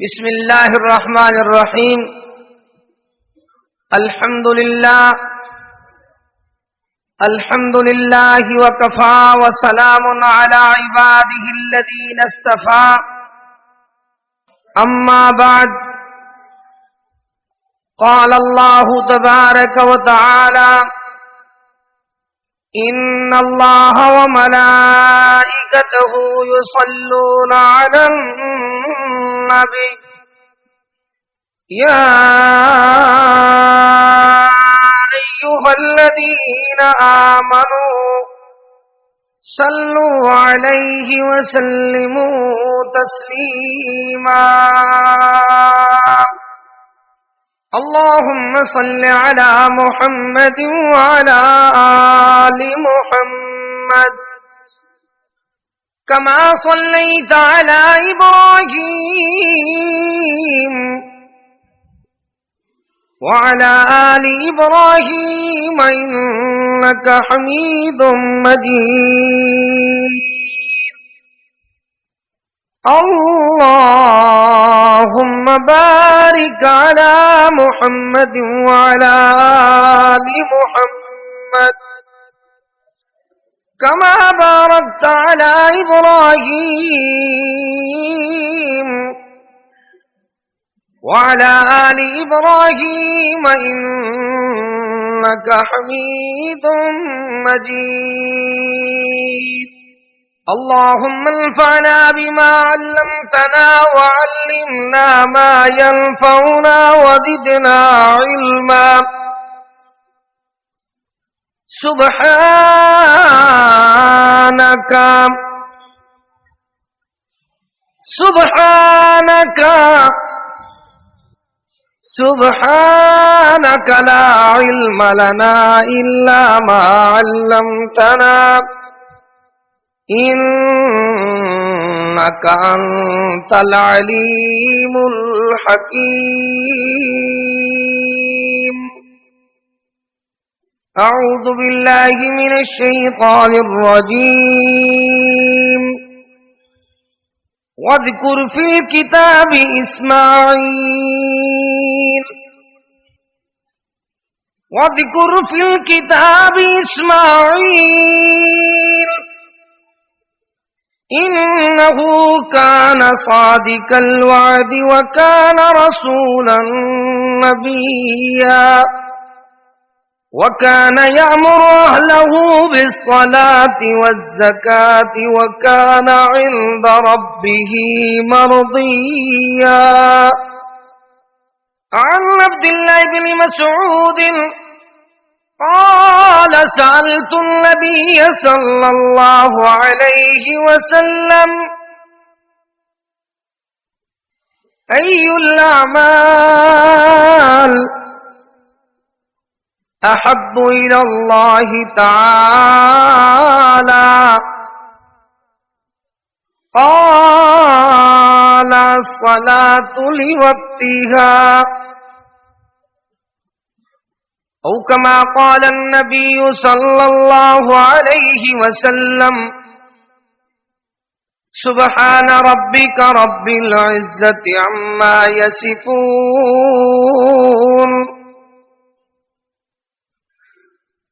بسم اللہ الرحمن الرحیم الحمد للہ وکفا وسلام علی عباده الذین اصطفى اما بعد قال اللہ تبارک وتعالی ان اللہ وملائکته یصلون علی النبی یا ایھا الذین آمنوا صلوا علیہ وسلموا تسلیما اللهم صل على محمد وعلى آل محمد كما صليت على إبراهيم وعلى آل إبراهيم إنك حميد مجيد اللهم بارك على محمد وعلى آل محمد كما باركت على إبراهيم وعلى آل إبراهيم إنك حميد مجيد اللهم انفعنا بما علمتنا وعلمنا ما ينفعنا وزدنا علما سبحانك لا علم لنا إلا ما علمتنا إنك أنت العليم الحكيم أعوذ بالله من الشيطان الرجيم واذكر في الكتاب إسماعيل إنه كان صادق الوعد وكان رسولا نبيا وكان يأمر أهله بالصلاة والزكاة وكان عند ربه مرضيا عن عبد الله بن مسعود قال سألت النبي صلى الله عليه وسلم أي الأعمال أحب إلى الله تعالى قال الصلاة لوقتها أو كما قال النبي صلى الله عليه وسلم سبحان ربك رب العزة عما يصفون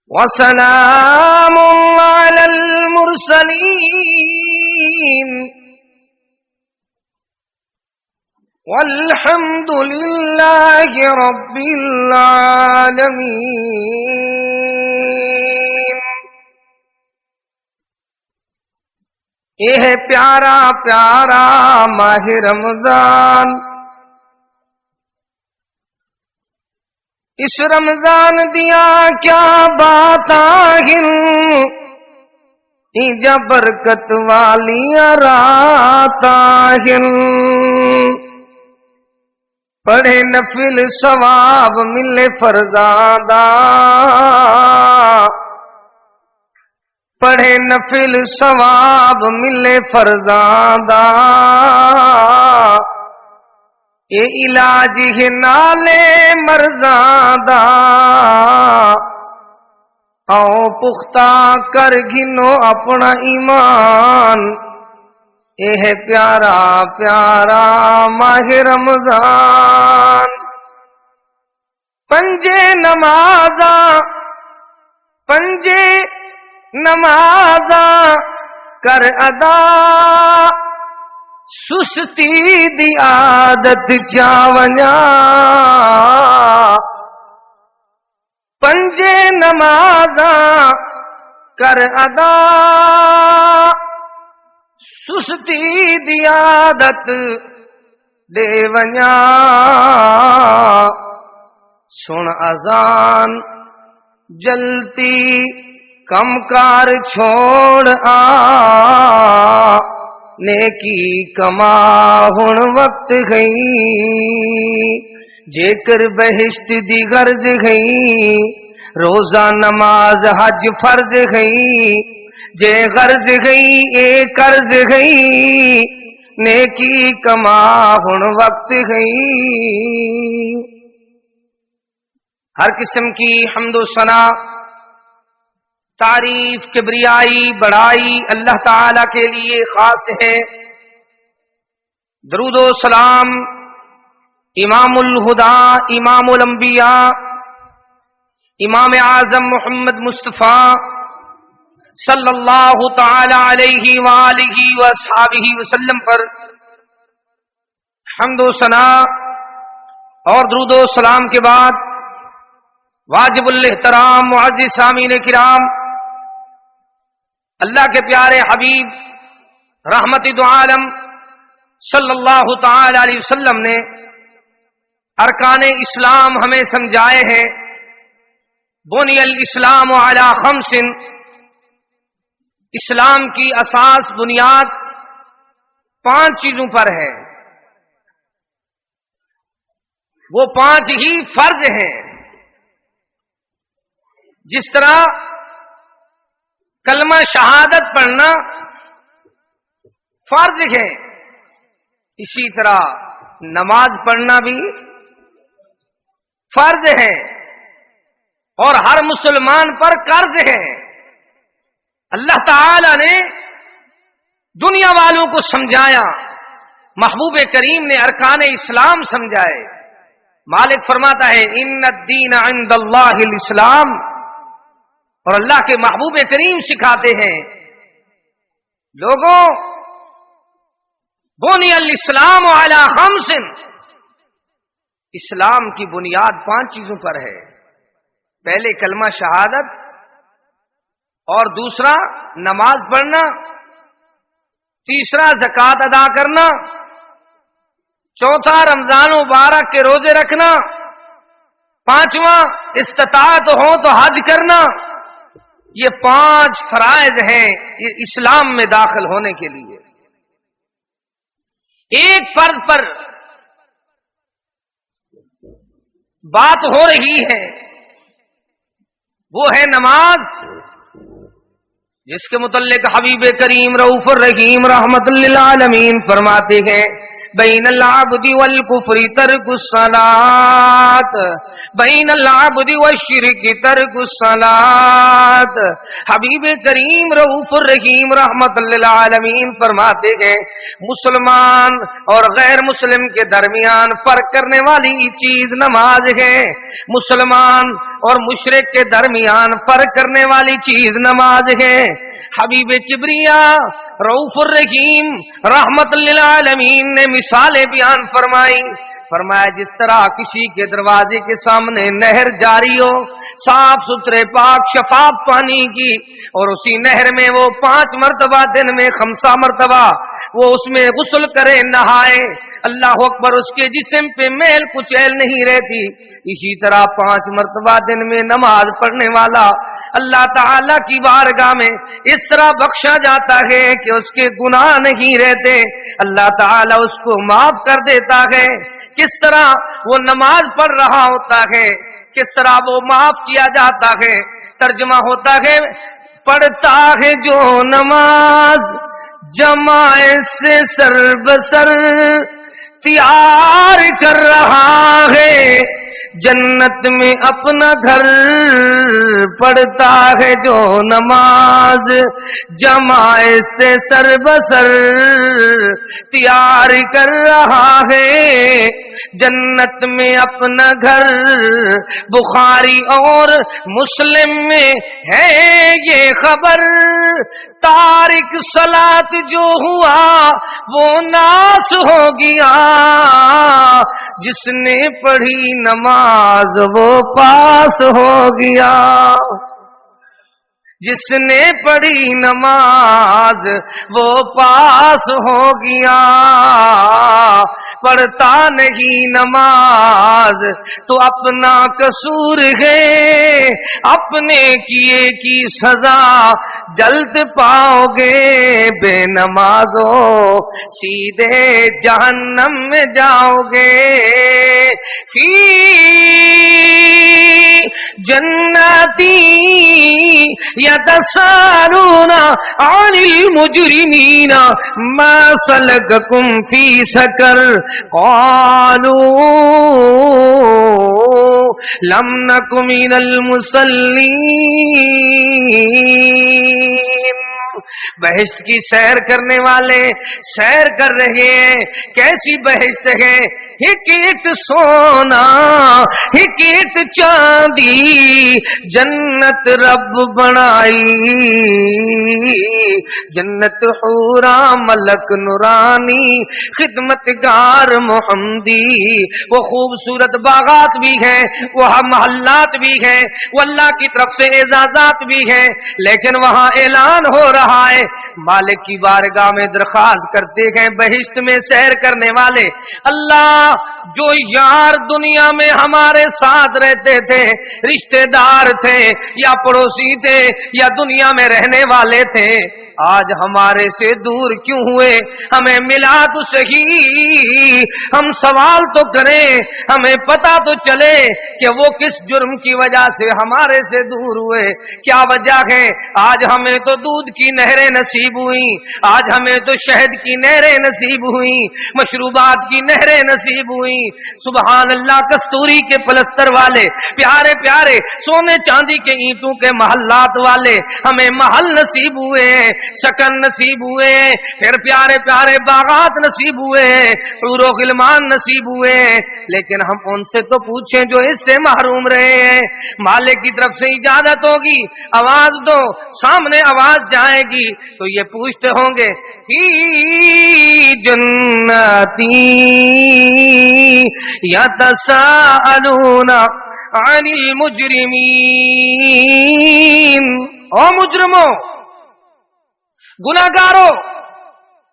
وسلام على المرسلين والحمد لله رب العالمين یہ ہے پیارا پیارا ماہ رمضان، اس رمضان دیا کیا بات آہن ایجا برکت والیاں رات آہن پڑھے نفل ثواب ملے فرزادا پڑھے نفل ثواب ملے فرزادا اے علاج ہے نالے مرزادا آؤ پختہ کر گھنو اپنا ایمان اے ہے پیارا پیارا ماہ رمضان، پنجے نمازاں کر ادا، سستی دی عادت چا ونجا، پنجے نمازاں کر ادا، سستی دی عادت دے ونجا، سن اذان جلتی کم کار چھوڑ آ، نیکی کما ہن وقت گئی، جے کر بہشت دی غرض گئی، روزہ نماز حج فرض گئی، جے غرض گئی اے قرض گئی، نیکی کما ہن وقت گئی۔ ہر قسم کی حمد و ثنا، تعریف، کبریائی، بڑائی اللہ تعالی کے لیے خاص ہے۔ درود و سلام امام الہدا، امام الانبیاء، امام اعظم محمد مصطفیٰ صلی اللہ تعالی علیہ وآلہ واصحابہ وسلم پر حمد و ثنا اور درود و سلام کے بعد واجب الاحترام معزز سامعین کرام، اللہ کے پیارے حبیب رحمت دو عالم صلی اللہ تعالی علیہ وسلم نے ارکان اسلام ہمیں سمجھائے ہیں۔ بنی الاسلام علی خمس، اسلام کی اساس بنیاد 5 چیزوں پر ہے، وہ 5 ہی فرض ہیں۔ جس طرح کلمہ شہادت پڑھنا فرض ہے، اسی طرح نماز پڑھنا بھی فرض ہے، اور ہر مسلمان پر قرض ہے۔ اللہ تعالی نے دنیا والوں کو سمجھایا، محبوب کریم نے ارکان اسلام سمجھائے۔ مالک فرماتا ہے ان الدین عند اللہ الاسلام، اور اللہ کے محبوب کریم سکھاتے ہیں لوگوں، بنی الاسلام علی خمس، اسلام کی بنیاد 5 چیزوں پر ہے۔ پہلے کلمہ شہادت، اور دوسرا نماز پڑھنا، تیسرا زکوٰۃ ادا کرنا، چوتھا رمضان مبارک کے روزے رکھنا، پانچواں استطاعت ہو تو حج کرنا۔ یہ 5 فرائض ہیں یہ اسلام میں داخل ہونے کے لیے۔ ایک فرض پر بات ہو رہی ہے، وہ ہے نماز، جس کے متعلق حبیب کریم رؤوف الرحیم رحمت للعالمین فرماتے ہیں بین العبد والکفر ترک الصلاۃ، بین العبد والشرک ترک الصلاۃ۔ حبیب کریم رؤوف الرحیم رحمت للعالمین فرماتے ہیں مسلمان اور غیر مسلم کے درمیان فرق کرنے والی چیز نماز ہے، مسلمان اور مشرک کے درمیان فرق کرنے والی چیز نماز ہے۔ حبیب کبریا رؤوف الرحیم رحمت للعالمین نے مثالیں بیان فرمائی، فرمایا جس طرح کسی کے دروازے کے سامنے نہر جاری ہو، صاف ستھرے پاک شفاف پانی کی، اور اسی نہر میں وہ 5 مرتبہ دن میں 5 مرتبہ وہ اس میں غسل کرے، نہائے، اللہ اکبر، اس کے جسم پہ میل کچیل نہیں رہتی، اسی طرح 5 مرتبہ دن میں نماز پڑھنے والا اللہ تعالی کی بارگاہ میں اس طرح بخشا جاتا ہے کہ اس کے گناہ نہیں رہتے، اللہ تعالی اس کو معاف کر دیتا ہے۔ کس طرح وہ نماز پڑھ رہا ہوتا ہے، کس طرح وہ معاف کیا جاتا ہے۔ ترجمہ ہوتا ہے پڑھتا ہے جو نماز جماعت سے سر بسر، تیار کر رہا ہے جنت میں اپنا گھر پڑھتا ہے جو نماز جماعت سے سر بسر تیار کر رہا ہے جنت میں اپنا گھر بخاری اور مسلم میں ہے یہ خبر تارک صلاۃ جو ہوا وہ ناس ہو گیا جس نے پڑھی نماز وہ پاس ہو گیا جس نے پڑھی نماز وہ پاس ہو گیا پڑھتا نہیں نماز تو اپنا قصور ہے اپنے کیے کی سزا جلد پاؤ گے بے نمازوں سیدھے جہنم میں جاؤ گے فی جنتی یتسالون عن المجرمین ما سلککم فی سقر قالوا لم نک من المصلین بہشت کی سیر کرنے والے سیر کر رہے ہیں کیسی بہشت ہے ایک ایک سونا ایک ایک چاندی جنت رب بنائی جنت حورا ملک نورانی خدمتگار محمدی وہ خوبصورت باغات بھی ہیں وہ محلات بھی ہیں وہ اللہ کی طرف سے اعزازات بھی ہیں لیکن وہاں اعلان ہو رہا ہے مالک کی بارگاہ میں درخواست کرتے ہیں بہشت میں سیر کرنے والے اللہ جو یار دنیا میں ہمارے ساتھ رہتے تھے رشتہ دار تھے یا پڑوسی تھے یا دنیا میں رہنے والے تھے آج ہمارے سے دور کیوں ہوئے ہمیں ملا تو صحیح ہم سوال تو کریں ہمیں پتا تو چلے کہ وہ کس جرم کی وجہ سے ہمارے سے دور ہوئے کیا وجہ ہے آج ہمیں تو دودھ کی نہریں نصیب ہوئی آج ہمیں تو شہد کی نہریں نصیب ہوئی مشروبات کی نہریں نصیب ہوئی سبحان اللہ کستوری کے پلستر والے پیارے پیارے سونے چاندی کے اینٹوں کے محلات والے ہمیں محل نصیب ہوئے سکن نصیب ہوئے پھر پیارے پیارے باغات نصیب ہوئے حور و غلمان نصیب ہوئے لیکن ہم ان سے تو پوچھیں جو اس سے محروم رہے ہیں مالک کی طرف سے اجازت ہوگی آواز دو سامنے آواز جائے گی تو یہ پوچھتے ہوں گے فی جنتی یتساءلون عن المجرمین او مجرموں گناہگاروں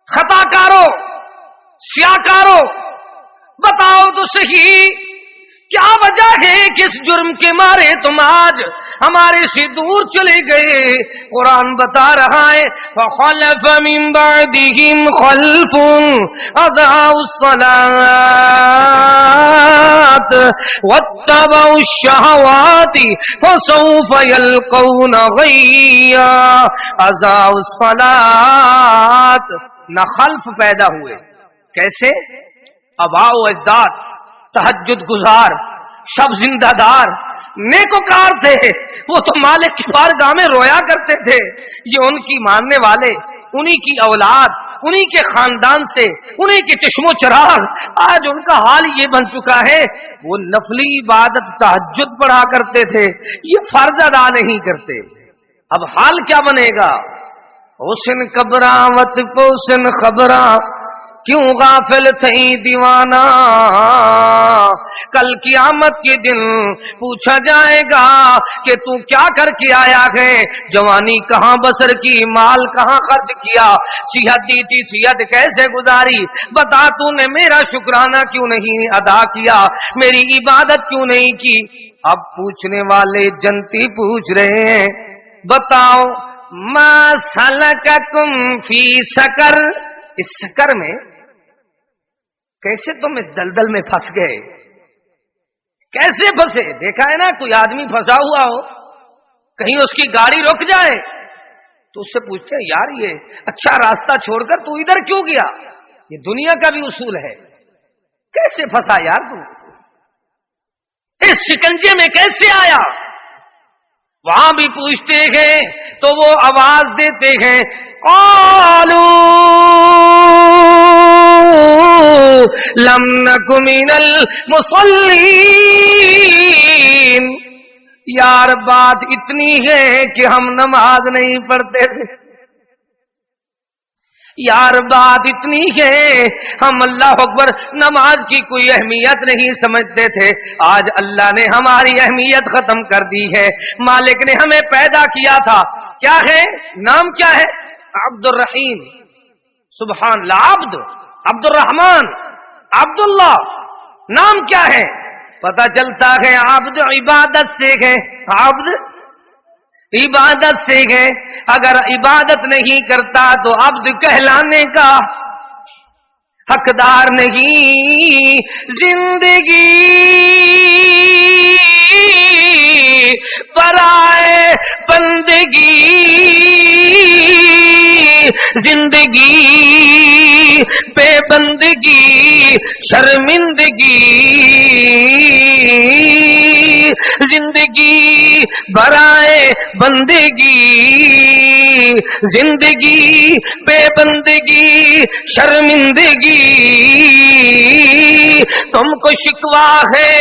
خطا کاروں سیاکاروں بتاؤ تو صحیح کیا وجہ ہے کس جرم کے مارے تم آج ہمارے سے دور چلے گئے قرآن بتا رہا ہے فخلف من بعدهم خلف اضاعوا الصلاة واتبعوا الشهوات فسوف يلقون غيا اضاعوا الصلاة نہ خلف پیدا ہوئے کیسے آباء و اجداد تہجد گزار شب زندہ دار نیکوکار تھے وہ تو مالک کی بارگاہ میں رویا کرتے تھے یہ ان کی ماننے والے انہی کی اولاد انہی کے خاندان سے انہی کے چشم و چراغ آج ان کا حال یہ بن چکا ہے وہ نفلی عبادت تہجد پڑھا کرتے تھے یہ فرض ادا نہیں کرتے اب حال کیا بنے گا حسن قبراوت پوسن خبراں کیوں غافل تھئی دیوانہ کل قیامت کے دن پوچھا جائے گا کہ تو کیا کر کے آیا ہے جوانی کہاں بسر کی مال کہاں خرچ کیا صحت دی تھی صحت کیسے گزاری بتا تو نے میرا شکرانہ کیوں نہیں ادا کیا میری عبادت کیوں نہیں کی اب پوچھنے والے جنتی پوچھ رہے ہیں بتاؤ ما سلککم فی سقر اس سقر میں کیسے تم اس دلدل میں پھنس گئے کیسے پھنسے دیکھا ہے نا کوئی آدمی پھنسا ہوا ہو کہیں اس کی گاڑی رک جائے تو اس سے پوچھتے ہیں یار یہ اچھا راستہ چھوڑ کر تو ادھر کیوں گیا یہ دنیا کا بھی اصول ہے کیسے پھنسا یار تو اس شکنجے میں کیسے آیا وہاں بھی پوچھتے ہیں تو وہ آواز دیتے ہیں قالوا لم نک من المصلین، یار بات اتنی ہے کہ ہم نماز نہیں پڑھتے تھے، یار بات اتنی ہے ہم اللہ اکبر نماز کی کوئی اہمیت نہیں سمجھتے تھے، آج اللہ نے ہماری اہمیت ختم کر دی ہے۔ مالک نے ہمیں پیدا کیا تھا، کیا ہے نام، کیا ہے؟ عبد الرحیم، سبحان اللہ، عبد الرحمن، عبداللہ، نام کیا ہے؟ پتہ چلتا ہے عبد عبادت سے ہے، عبد عبادت سے ہے، اگر عبادت نہیں کرتا تو عبد کہلانے کا حقدار نہیں۔ زندگی برائے بندگی، زندگی بے بندگی شرمندگی، زندگی برائے بندگی، زندگی بے بندگی شرمندگی۔ تم کو شکوہ ہے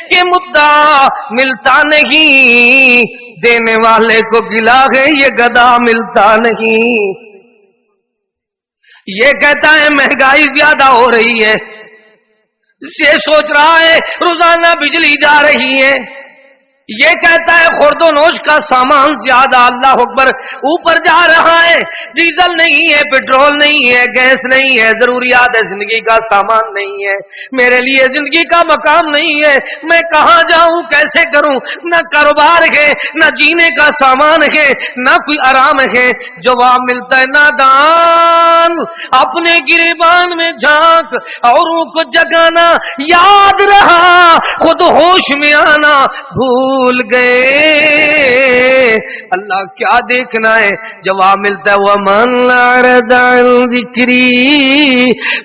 کہ مدعا ملتا نہیں، دینے والے کو گلا ہے یہ گدا ملتا نہیں۔ یہ کہتا ہے مہنگائی زیادہ ہو رہی ہے، یہ سوچ رہا ہے روزانہ بجلی جا رہی ہے، یہ کہتا ہے خورد و نوش کا سامان زیادہ اللہ اکبر اوپر جا رہا ہے، ڈیزل نہیں ہے، پیٹرول نہیں ہے، گیس نہیں ہے، ضروریات زندگی کا سامان نہیں ہے، میرے لیے زندگی کا مقام نہیں ہے، میں کہاں جاؤں، کیسے کروں؟ نہ کاروبار ہے، نہ جینے کا سامان ہے، نہ کوئی آرام ہے۔ جواب ملتا ہے نادان اپنے گریبان میں جھانک، اوروں کو جگانا یاد رہا، خود ہوش میں آنا بھول گئے۔ اللہ کیا دیکھنا ہے؟ جواب ملتا ہے وَمَنْ أَعْرَضَ عَنْ ذِكْرِي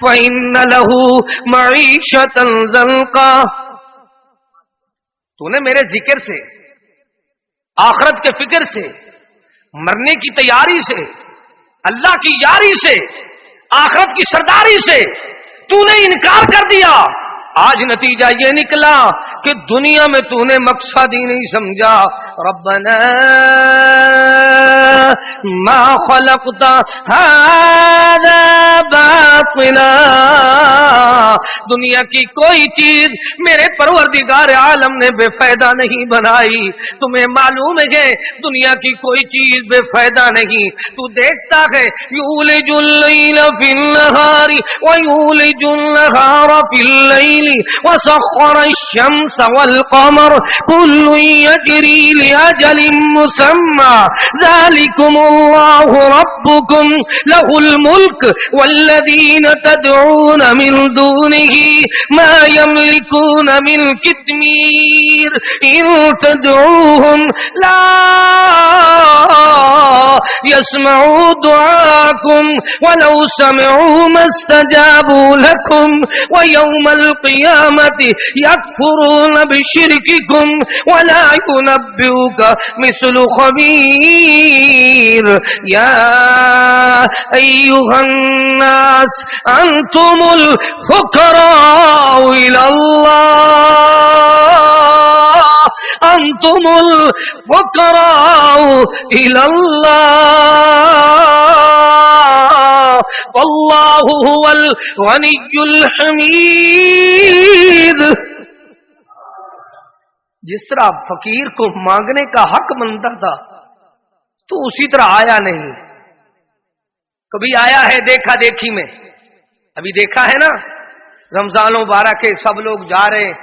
فَإِنَّ لَهُ مَعِيشَةً ضَنْكًا۔ تو نے میرے ذکر سے، آخرت کے فکر سے، مرنے کی تیاری سے، اللہ کی یاری سے، آخرت کی سرداری سے تو نے انکار کر دیا، آج نتیجہ یہ نکلا کہ دنیا میں تو نے مقصد ہی نہیں سمجھا۔ ربنا ما خلقت هذا باطلا، دنیا کی کوئی چیز میرے پروردگار عالم نے بے فائدہ نہیں بنائی، تمہیں معلوم ہے دنیا کی کوئی چیز بے فائدہ نہیں۔ تو دیکھتا ہے یولج اللیل فی النہار ویولج النہار فی اللیل وسخر الشمس والقمر كل يجري لأجل مسمى ذلكم الله ربكم له الملك والذين تدعون من دونه ما يملكون من قطمير إن تدعوهم لا يسمعوا دعاءكم ولو سمعوا ما استجابوا لكم ويوم القيامة يكفرون بشرككم ولا ينبئك مثل خبير يا أيها الناس أنتم الفقراء إلى الله، أنتم الفقراء إلى الله والله هو الغني الحميد۔ جس طرح فقیر کو مانگنے کا حق بنتا تھا تو اسی طرح آیا نہیں۔ کبھی آیا ہے دیکھا دیکھی میں؟ ابھی دیکھا ہے نا رمضان مبارک کے سب لوگ جا رہے ہیں،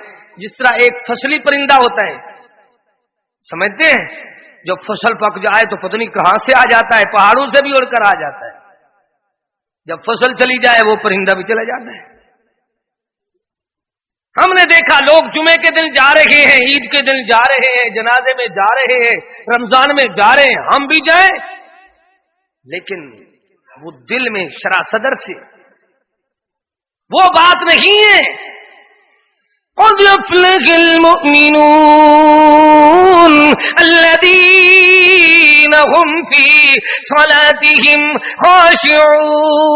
جس طرح ایک فصلی پرندہ ہوتا ہے، سمجھتے ہیں جب فصل پک جائے تو پتہ نہیں کہاں سے آ جاتا ہے، پہاڑوں سے بھی اڑ کر آ جاتا ہے، جب فصل چلی جائے وہ پرندہ بھی چلا جاتا ہے۔ ہم نے دیکھا لوگ جمعے کے دن جا رہے ہیں، عید کے دن جا رہے ہیں، جنازے میں جا رہے ہیں، رمضان میں جا رہے ہیں، ہم بھی جائیں، لیکن وہ دل میں شرح صدر سے وہ بات نہیں ہے۔ قد يفلح المؤمنون الذين هم في صلاتهم خاشعون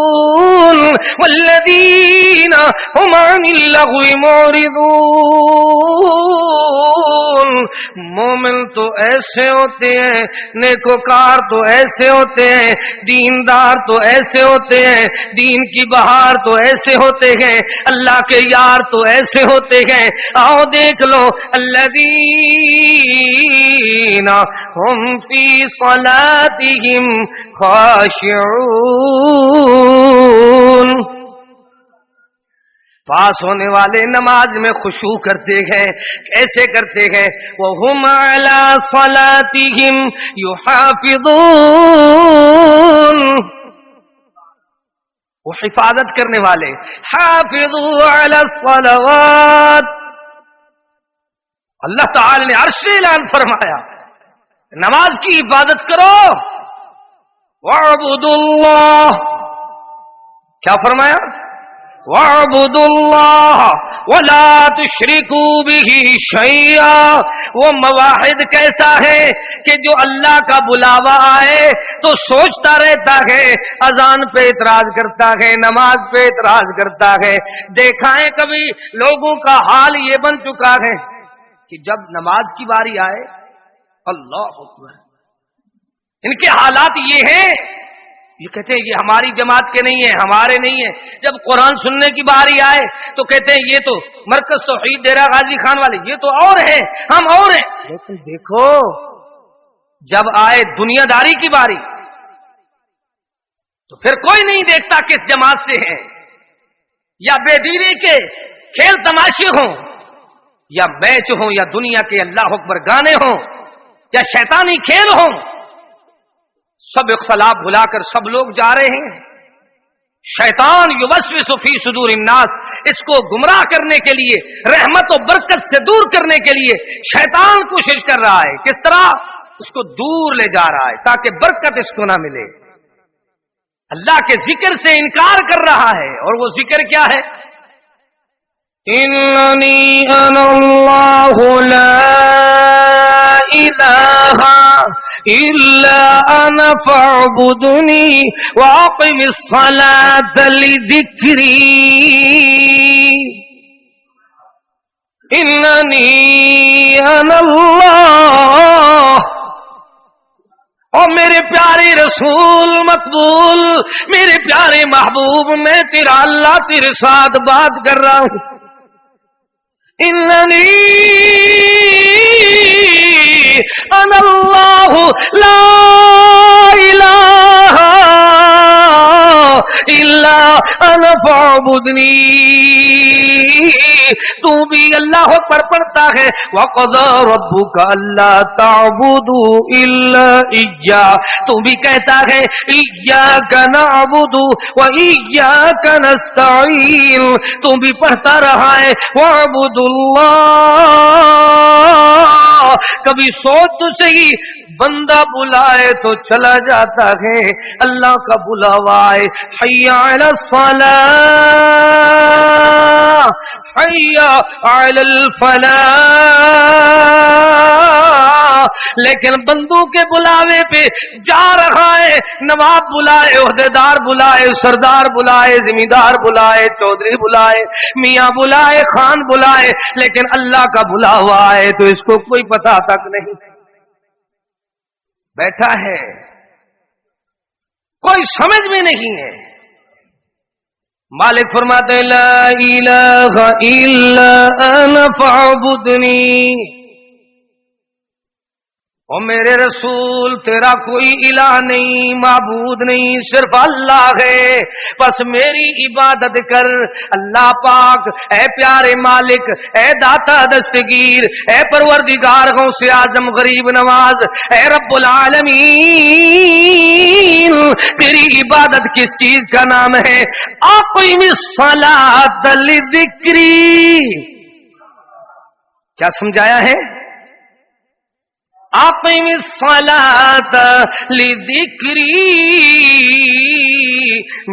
والذين هم عن اللغو معرضون. مومن تو ایسے ہوتے ہیں، نیکوکار تو ایسے ہوتے ہیں، دیندار تو ایسے ہوتے ہیں، دین کی بہار تو ایسے ہوتے ہیں، اللہ کے یار تو ایسے ہوتے ہیں. آؤ دیکھ لو، الذین ہم فی صلاتہم خاشعون. پاس ہونے والے نماز میں خشوع کرتے ہیں. کیسے کرتے ہیں؟ وَهُمْ عَلَى صَلَاتِهِمْ يُحَافِظُونَ. وہ حفاظت کرنے والے. حافظوا علی الصلوات. اللہ تعالی نے عرش سے اعلان فرمایا نماز کی حفاظت کرو. وَاعْبُدُوا اللَّهَ. کیا فرمایا؟ وَاعْبُدُوا اللَّهَ وَلَا تُشْرِكُوا بِهِ شَيْئًا. وہ مواحد کیسا ہے کہ جو اللہ کا بلاوا آئے تو سوچتا رہتا ہے، اذان پہ اعتراض کرتا ہے، نماز پہ اعتراض کرتا ہے. دیکھا ہے کبھی لوگوں کا حال یہ بن چکا ہے کہ جب نماز کی باری آئے اللہ اکبر، ان کے حالات یہ ہیں، یہ کہتے ہیں یہ ہماری جماعت کے نہیں ہیں، ہمارے نہیں ہیں. جب قرآن سننے کی باری آئے تو کہتے ہیں یہ تو مرکز توحید ڈیرہ غازی خان والے، یہ تو اور ہیں، ہم اور ہیں. لیکن دیکھو جب آئے دنیا داری کی باری تو پھر کوئی نہیں دیکھتا کس جماعت سے ہیں. یا بے دینی کے کھیل تماشے ہوں، یا میچ ہوں، یا دنیا کے اللہ اکبر گانے ہوں، یا شیطانی کھیل ہوں، سب اختلاف بھلا کر سب لوگ جا رہے ہیں. شیطان یوسوس فی صدور الناس، اس کو گمراہ کرنے کے لیے، رحمت و برکت سے دور کرنے کے لیے شیطان کوشش کر رہا ہے. کس طرح؟ اس کو دور لے جا رہا ہے تاکہ برکت اس کو نہ ملے. اللہ کے ذکر سے انکار کر رہا ہے. اور وہ ذکر کیا ہے؟ اننی انا اللہ لا الہ الا انا فاعبدنی واقم الصلاۃ لذکری. اننی انا اللہ. اور میرے پیارے رسول مقبول، میرے پیارے محبوب، میں تیرا اللہ تیرے ساتھ بات کر رہا ہوں. اننی انا اللہ لا الہ الا انا فاعبدنی. تو بھی اللہ پر پڑھتا ہے وَقَضَى رَبُّكَ أَلَّا تَعْبُدُوا إِلَّا إِيَّاهُ. تو بھی کہتا ہے إِيَّاكَ نَعْبُدُ وَإِيَّاكَ نَسْتَعِينُ. تو بھی پڑھتا رہا ہے وَاعْبُدُوا اللَّهَ. کبھی سوچ تو صحیح، بندہ بلائے تو چلا جاتا ہے، اللہ کا بلاوا آئے حی علی الصلاۃ حی علی الفلاح. لیکن بندوں کے بلاوے پہ جا رہا ہے. نواب بلائے، عہدیدار بلائے، سردار بلائے، زمیندار بلائے، چودھری بلائے، میاں بلائے، خان بلائے، لیکن اللہ کا بلاوا آئے تو اس کو کوئی پتہ تک نہیں. بیٹھا ہے، کوئی سمجھ میں نہیں ہے. مالک فرماتے لا الہ الا انا فاعبدنی. او میرے رسول تیرا کوئی الہ نہیں، معبود نہیں، صرف اللہ ہے، بس میری عبادت کر. اللہ پاک اے پیارے مالک، اے داتا دستگیر، اے پروردگار غوث اعظم غریب نواز، اے رب العالمین، تیری عبادت کس چیز کا نام ہے؟ اقیم الصلاۃ لذکری. کیا سمجھایا ہے؟ اقیم الصلاۃ لذکری.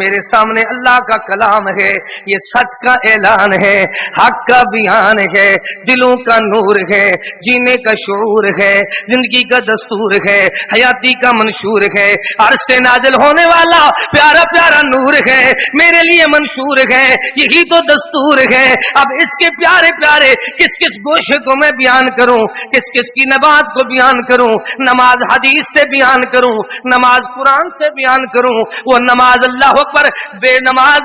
میرے سامنے اللہ کا کلام ہے، یہ سچ کا اعلان ہے، حق کا بیان ہے، دلوں کا نور ہے، جینے کا شعور ہے، زندگی کا دستور ہے، حیاتی کا منشور ہے، عرش سے نازل ہونے والا پیارا پیارا نور ہے، میرے لیے منشور ہے، یہی تو دستور ہے۔ اب اس کے پیارے پیارے کس کس گوشے کو میں بیان کروں، کس کس کی نماز کو بیان کروں، نماز حدیث سے بیان کروں، نماز قرآن سے بیان کروں، وہ نماز اللہ اکبر، بے نماز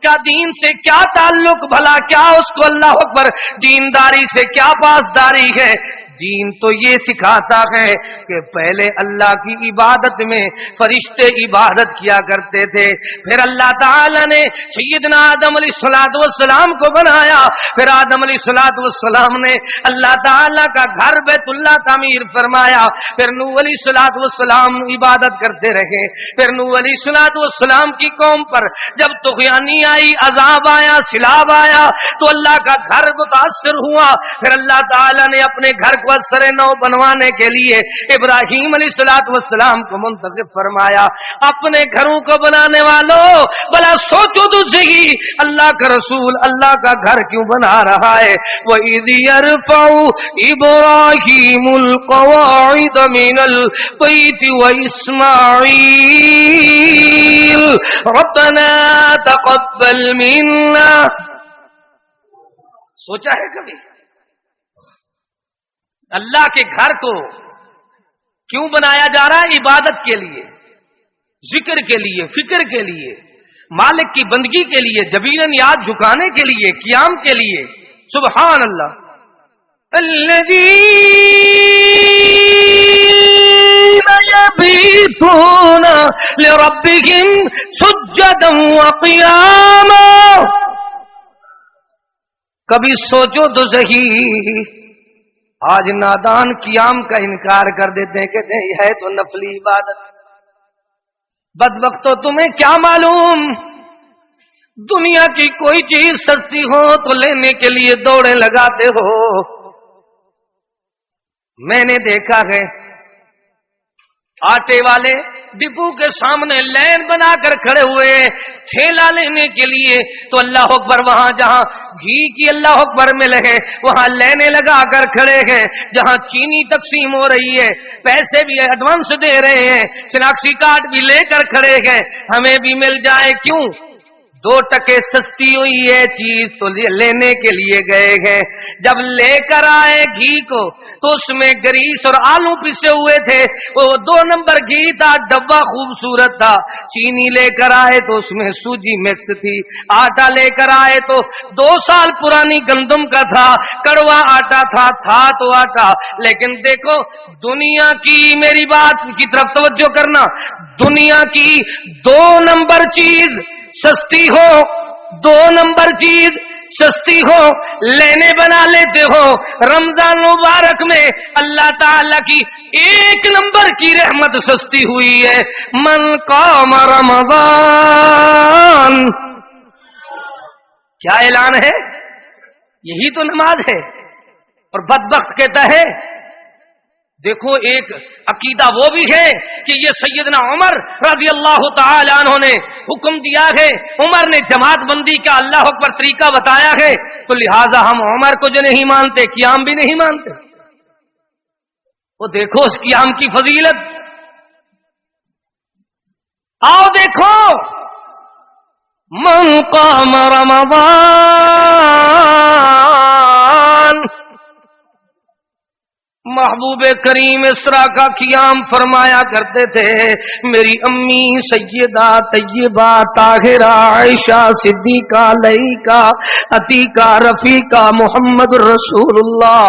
کا دین سے کیا تعلق، بھلا کیا اس کو اللہ اکبر دینداری سے کیا پاسداری ہے؟ دین تو یہ سکھاتا ہے کہ پہلے اللہ کی عبادت میں فرشتے عبادت کیا کرتے تھے، پھر اللہ تعالی نے سیدنا آدم علیہ السلام کو بنایا، پھر آدم علیہ السلام نے اللہ تعالی کا گھر بیت اللہ تعمیر فرمایا، پھر نوح علیہ السلام عبادت کرتے رہے، پھر نوح علیہ السلام کی قوم پر جب طغیانی آئی، عذاب آیا، سیلاب آیا تو اللہ کا گھر متاثر ہوا، پھر اللہ تعالی نے اپنے گھر کو سر نو بنوانے کے لیے ابراہیم علیہ السلام کو منتخب فرمایا۔ اپنے گھروں کو بنانے والوں بلا سوچو تو صحیح، اللہ کا رسول اللہ کا گھر کیوں بنا رہا ہے؟ وَإِذْ يَرْفَعُ إِبْرَاهِيمُ الْقَوَاعِدَ مِنَ الْبَيْتِ وَإِسْمَاعِيلُ رَبَّنَا تَقَبَّلْ مِنَّا۔ سوچا ہے کبھی اللہ کے گھر کو کیوں بنایا جا رہا ہے؟ عبادت کے لیے، ذکر کے لیے، فکر کے لیے، مالک کی بندگی کے لیے، جبیناً یاد جھکانے کے لیے، قیام کے لیے۔ سبحان اللہ۔ الذین یبیتون لربہم سجدا وقیاما۔ کبھی سوچو تو صحیح، آج نادان قیام کا انکار کر دیتے ہیں کہ نہیں ہے تو نفلی عبادت۔ بدبختو تمہیں کیا معلوم، دنیا کی کوئی چیز سستی ہو تو لینے کے لیے دوڑیں لگاتے ہو۔ میں نے دیکھا ہے آٹے والے ڈپو کے سامنے لین بنا کر کھڑے ہوئے ٹھیلا لینے کے لیے، تو اللہ اکبر وہاں جہاں گھی کی اللہ اکبر مل ہے وہاں لینے لگا کر کھڑے ہیں، جہاں چینی تقسیم ہو رہی ہے پیسے بھی ایڈوانس دے رہے ہیں، شناختی کارڈ بھی لے کر کھڑے ہیں، ہمیں بھی مل جائے۔ کیوں؟ 2 ٹکے سستی ہوئی ہے چیز تو لینے کے لیے گئے ہیں۔ جب لے کر آئے گھی کو تو اس میں گریس اور آلو پسے ہوئے تھے، وہ 2 نمبر گھی تھا، ڈبہ خوبصورت تھا۔ چینی لے کر آئے تو اس میں سوجی مکس تھی، آٹا لے کر آئے تو 2 سال پرانی گندم کا تھا، کڑوا آٹا تھا تو آٹا۔ لیکن دیکھو دنیا کی، میری بات کی طرف توجہ کرنا، دنیا کی 2 نمبر چیز سستی ہو، 2 نمبر چیز سستی ہو، لینے بنا لیتے ہو۔ رمضان مبارک میں اللہ تعالی کی 1 نمبر کی رحمت سستی ہوئی ہے، من قام رمضان۔ کیا اعلان ہے؟ یہی تو نماز ہے۔ اور بدبخت کہتا ہے، دیکھو ایک عقیدہ وہ بھی ہے کہ یہ سیدنا عمر رضی اللہ تعالی عنہ نے حکم دیا ہے، عمر نے جماعت بندی کا اللہ اکبر طریقہ بتایا ہے، تو لہٰذا ہم عمر کو جو نہیں مانتے قیام بھی نہیں مانتے۔ وہ دیکھو اس قیام کی فضیلت، آؤ دیکھو، من قام رمضان، محبوب کریم اسرا کا قیام فرمایا کرتے تھے۔ میری امی سیدہ طیبہ طاہرہ عائشہ صدیقہ لئیکہ عتیقہ رفیقہ محمد رسول اللہ،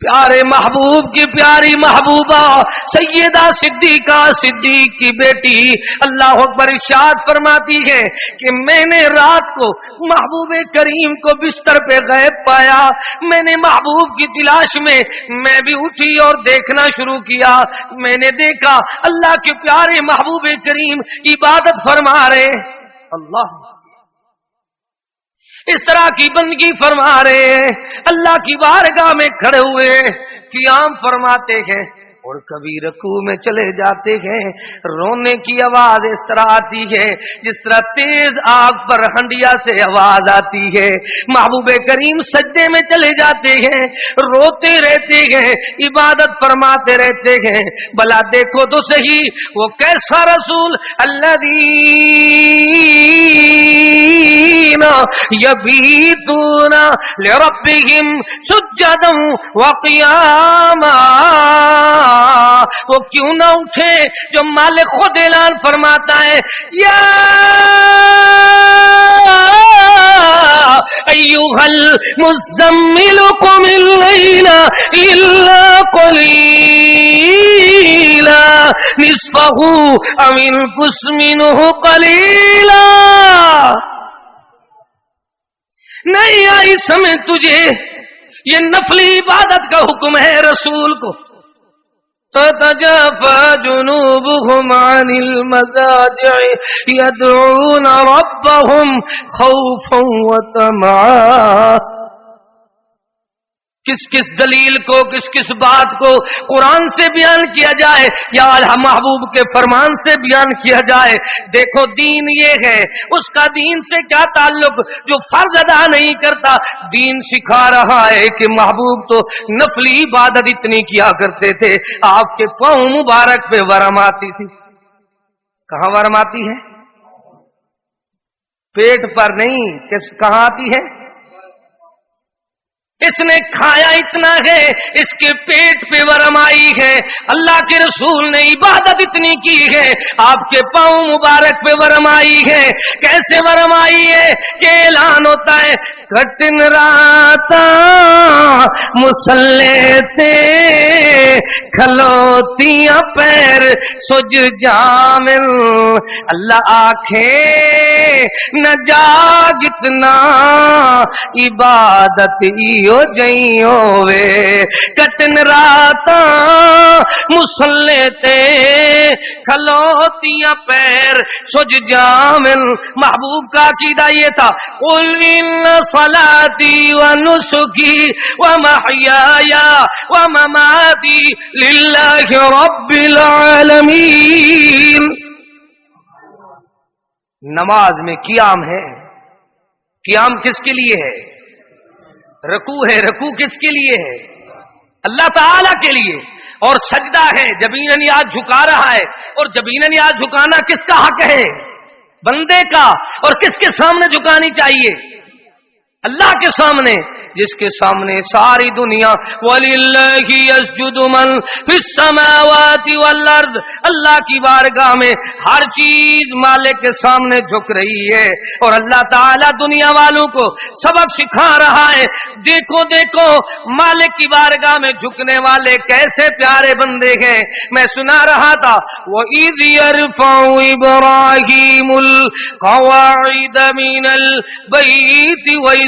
پیارے محبوب کی پیاری محبوبہ سیدہ صدیقہ صدیق کی بیٹی اللہ اکبر ارشاد فرماتی ہے کہ میں نے رات کو محبوب کریم کو بستر پہ غائب پایا، میں نے محبوب کی تلاش میں میں بھی اٹھی اور دیکھنا شروع کیا، میں نے دیکھا اللہ کے پیارے محبوب کریم عبادت فرما رہے، اللہ اس طرح کی بندگی فرما رہے ہیں، اللہ کی بارگاہ میں کھڑے ہوئے قیام فرماتے ہیں۔ اور کبھی رکوع میں چلے جاتے ہیں، رونے کی آواز اس طرح آتی ہے جس طرح تیز آگ پر ہنڈیا سے آواز آتی ہے۔ محبوب کریم سجدے میں چلے جاتے ہیں، روتے رہتے ہیں، عبادت فرماتے رہتے ہیں۔ بھلا دیکھو تو صحیح وہ کیسا رسول، الذین یبیتون لربہم سجدا وقیاما، وہ کیوں نہ اٹھے جو مالک خود اعلان فرماتا ہے، یا ایھا المزمل قم اللیل الا قلیلا نصفہ او انقص منہ قلیلا۔ نہیں آئی سمجھ تجھے، یہ نفلی عبادت کا حکم ہے رسول کو۔ تتجافى جنوبهم عن المضاجع يدعون ربهم خوفا وطمعا۔ کس کس دلیل کو، کس کس بات کو قرآن سے بیان کیا جائے یا محبوب کے فرمان سے بیان کیا جائے؟ دیکھو دین یہ ہے، اس کا دین سے کیا تعلق جو فرض ادا نہیں کرتا؟ دین سکھا رہا ہے کہ محبوب تو نفلی عبادت اتنی کیا کرتے تھے، آپ کے پاؤں مبارک پہ ورم آتی تھی۔ کہاں ورم آتی ہے؟ پیٹ پر نہیں، کہاں آتی ہے؟ اس نے کھایا اتنا ہے، اس کے پیٹ پہ ورم آئی ہے۔ اللہ کے رسول نے عبادت اتنی کی ہے، آپ کے پاؤں مبارک پہ ورم آئی ہے۔ کیسے ورم آئی ہے کہ اعلان ہوتا ہے، کٹن راتاں مسلے تے کھلوتیاں پیر سج جامل، اللہ آکھے نہ جاگ اتنا عبادت ہو جئی ہووے، کٹن راتاں مسلے تے کھلوتیاں پیر سج جامل۔ محبوب کا عقیدہ یہ تھا، قل ان صلاتی ونسکی ومحیای ومماتی للہ رب العالمین۔ نماز میں قیام ہے، قیام کس کے لیے ہے؟ رکوع ہے، رکوع کس کے لیے ہے؟ اللہ تعالی کے لیے۔ اور سجدہ ہے، جبین نیاز جھکا رہا ہے، اور جبین نیاز جھکانا کس کا حق ہے؟ بندے کا۔ اور کس کے سامنے جھکانی چاہیے؟ اللہ کے سامنے، جس کے سامنے ساری دنیا وَلِلَّهِ يَسْجُدُ مَن فِي السَّمَاوَاتِ وَالْأَرْضِ، اللہ کی بارگاہ میں ہر چیز مالک کے سامنے جھک رہی ہے، اور اللہ تعالیٰ دنیا والوں کو سبق سکھا رہا ہے۔ دیکھو دیکھو مالک کی بارگاہ میں جھکنے والے کیسے پیارے بندے ہیں۔ میں سنا رہا تھا، وَإِذْ يَرْفَعُ إِبْرَاهِيمُ الْقَوَاعِدَ مِنَ الْبَيْتِ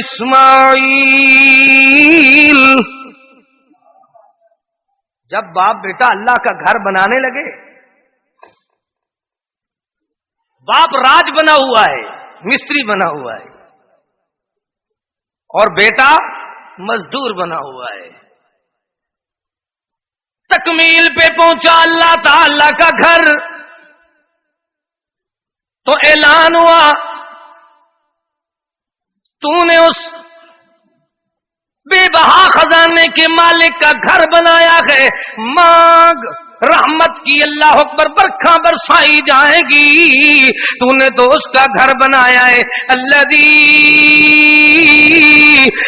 اسماعیل، جب باپ بیٹا اللہ کا گھر بنانے لگے، باپ راج بنا ہوا ہے، مستری بنا ہوا ہے، اور بیٹا مزدور بنا ہوا ہے۔ تکمیل پہ پہنچا اللہ تعالی کا گھر، تو اعلان ہوا، تو نے اس بے بہا خزانے کے مالک کا گھر بنایا ہے، مانگ رحمت کی، اللہ اکبر، برکھاں برسائی جائے گی۔ تو نے تو اس کا گھر بنایا ہے، الذی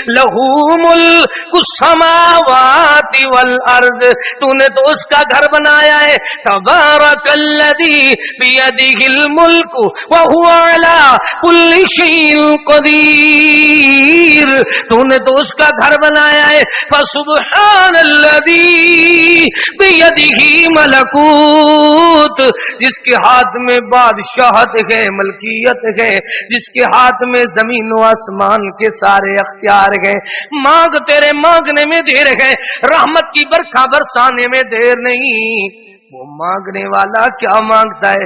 لہ ملک السماوات والارض، تو نے تو اس کا گھر بنایا ہے، تبارک الذی بیدہ الملک وہو علی کل شیء قدیر، تو نے تو اس کا گھر بنایا ہے، فسبحان الذی بیدہ ملکوت، جس کے ہاتھ میں بادشاہت ہے، ملکیت ہے، جس کے ہاتھ میں زمین و آسمان کے سارے اختیار ہیں۔ مانگ، تیرے مانگنے میں دیر ہے، رحمت کی برکھا برسانے میں دیر نہیں۔ وہ مانگنے والا کیا مانگتا ہے؟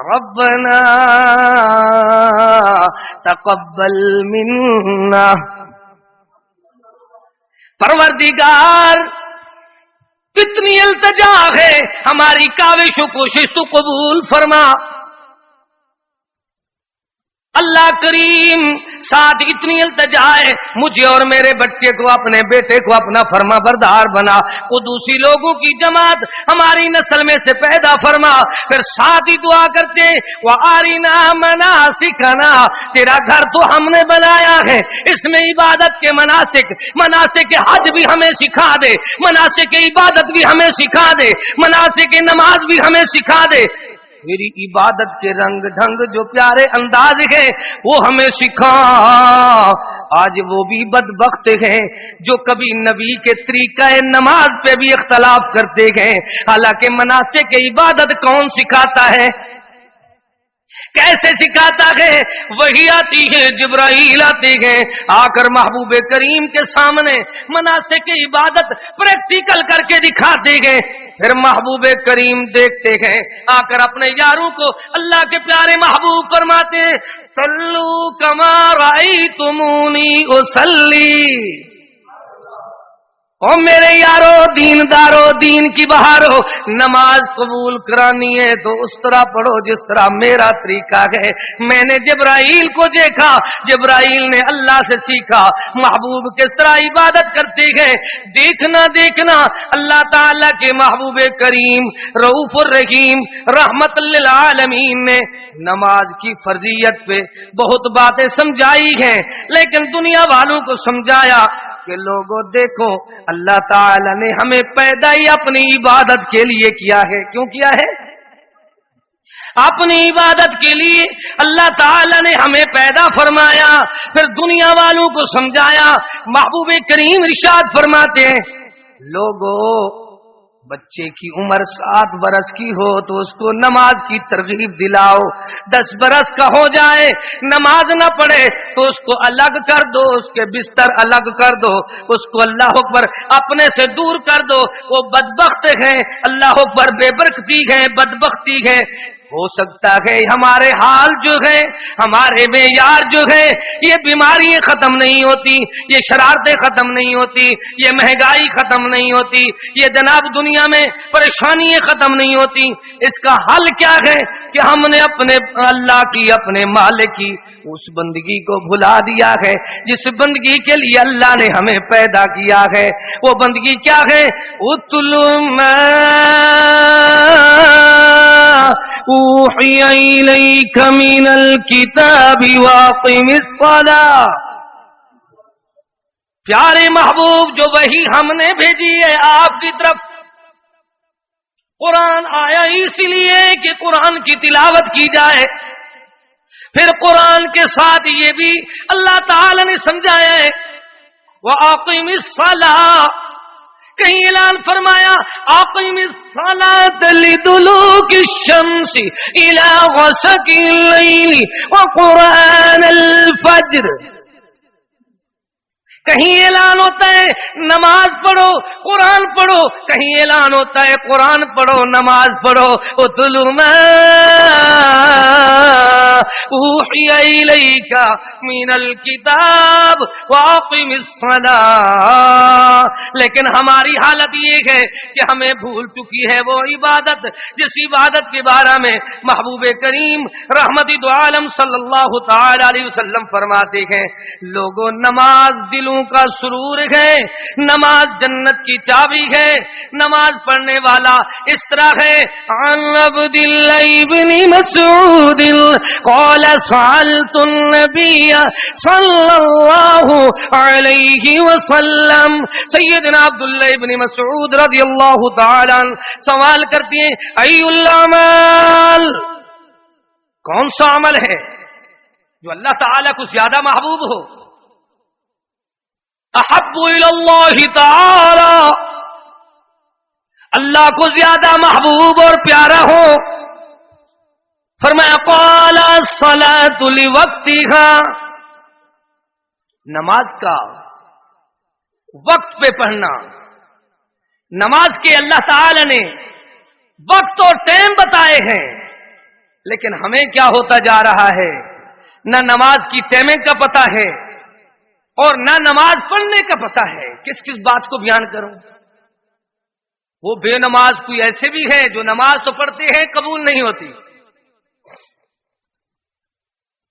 ربنا تقبل منا، پروردگار کتنی اتنی التجا ہے، ہماری کاوش و کوشش تو قبول فرما۔ اللہ کریم ساتھ اتنی التجا ہے، مجھے اور میرے بچے کو، اپنے بیٹے کو اپنا فرما بردار بنا، قدوسی لوگوں کی جماعت ہماری نسل میں سے پیدا فرما۔ پھر ساتھ ہی دعا کرتے ہیں وَآرِنَا مَنَاسِكَنَا، تیرا گھر تو ہم نے بنایا ہے، اس میں عبادت کے مناسک حج بھی ہمیں سکھا دے، مناسک عبادت بھی ہمیں سکھا دے، مناسک نماز بھی ہمیں سکھا دے، میری عبادت کے رنگ ڈھنگ جو پیارے انداز ہے وہ ہمیں سکھا۔ آج وہ بھی بدبخت ہیں جو کبھی نبی کے طریقہ نماز پہ بھی اختلاف کرتے ہیں، حالانکہ مناسک عبادت کون سکھاتا ہے، کیسے سکھاتا ہے؟ وہی آتی ہے، جبرائیل آتے ہیں، آ کر محبوب کریم کے سامنے مناسک عبادت پریکٹیکل کر کے دکھاتے ہیں۔ پھر محبوب کریم دیکھتے ہیں، آ کر اپنے یاروں کو اللہ کے پیارے محبوب فرماتے ہیں صلو کما رأیتمونی اصلی۔ او میرے یارو، دیندارو، دین کی بہارو، نماز قبول کرانی ہے تو اس طرح پڑھو جس طرح میرا طریقہ ہے۔ میں نے جبرائیل کو دیکھا، جبرائیل نے اللہ سے سیکھا محبوب کس طرح عبادت کرتے ہیں۔ دیکھنا اللہ تعالیٰ کے محبوب کریم رؤوف الرحیم رحمت للعالمین نے نماز کی فرضیت پہ بہت باتیں سمجھائی ہیں، لیکن دنیا والوں کو سمجھایا کہ لوگوں دیکھو، اللہ تعالی نے ہمیں پیدا ہی اپنی عبادت کے لیے کیا ہے۔ کیوں کیا ہے؟ اپنی عبادت کے لیے اللہ تعالی نے ہمیں پیدا فرمایا، پھر دنیا والوں کو سمجھایا۔ محبوب کریم ارشاد فرماتے ہیں لوگوں، بچے کی عمر 7 برس کی ہو تو اس کو نماز کی ترغیب دلاؤ، 10 برس کا ہو جائے نماز نہ پڑھے تو اس کو الگ کر دو، اس کے بستر الگ کر دو، اس کو اللہ اکبر اپنے سے دور کر دو۔ وہ بدبخت ہیں، اللہ اکبر بے برکتی ہے، بدبختی ہے۔ ہو سکتا ہے ہمارے حال جو ہے، ہمارے معیار جو ہے، یہ بیماریاں ختم نہیں ہوتی، یہ شرارتیں ختم نہیں ہوتی، یہ مہنگائی ختم نہیں ہوتی، یہ جناب دنیا میں پریشانیاں ختم نہیں ہوتی۔ اس کا حل کیا ہے کہ ہم نے اپنے اللہ کی، اپنے مالک کی اس بندگی کو بھلا دیا ہے جس بندگی کے لیے اللہ نے ہمیں پیدا کیا ہے۔ وہ بندگی کیا ہے؟ اتلو ما اوحی الیک من الکتاب واقم الصلاۃ۔ پیارے محبوب، جو وحی ہم نے بھیجی ہے آپ کی طرف، قرآن آیا اس لیے کہ قرآن کی تلاوت کی جائے، پھر قرآن کے ساتھ یہ بھی اللہ تعالی نے سمجھایا ہے وَأَقِمِ الصَّلَاةَ، کہیں اعلان فرمایا اقم الصلاة لدلوک الشمس الى غسق اللیل وقرآن الفجر، کہیں اعلان ہوتا ہے نماز پڑھو قرآن پڑھو، کہیں اعلان ہوتا ہے قرآن پڑھو نماز پڑھو۔ اتل ما اوحی الیک من الکتاب واقم الصلاۃ۔ لیکن ہماری حالت یہ ہے کہ ہمیں بھول چکی ہے وہ عبادت جس عبادت کے بارے میں محبوب کریم رحمت دو عالم صلی اللہ تعالی علیہ وسلم فرماتے ہیں لوگوں، نماز دلوں کا سرور ہے، نماز جنت کی چابی ہے۔ نماز پڑھنے والا اس طرح ہے عن عبد اللہ بن مسعود قال سألت النبی صلی اللہ علیہ وسلم، سیدنا عبداللہ بن مسعود رضی اللہ تعالی عنہ سوال کرتی ہیں ای الاعمال، کون سا عمل ہے جو اللہ تعالی کو زیادہ محبوب ہو؟ احب الی اللہ تعالی، اللہ کو زیادہ محبوب اور پیارا ہو؟ فرمایا قال الصلاۃ لوقتها، نماز کا وقت پہ پڑھنا۔ نماز کے اللہ تعالی نے وقت اور ٹائم بتائے ہیں، لیکن ہمیں کیا ہوتا جا رہا ہے، نہ نماز کی ٹائمنگ کا پتہ ہے اور نہ نماز پڑھنے کا پتہ ہے۔ کس کس بات کو بیان کروں؟ وہ بے نماز کوئی ایسے بھی ہے جو نماز تو پڑھتے ہیں قبول نہیں ہوتی.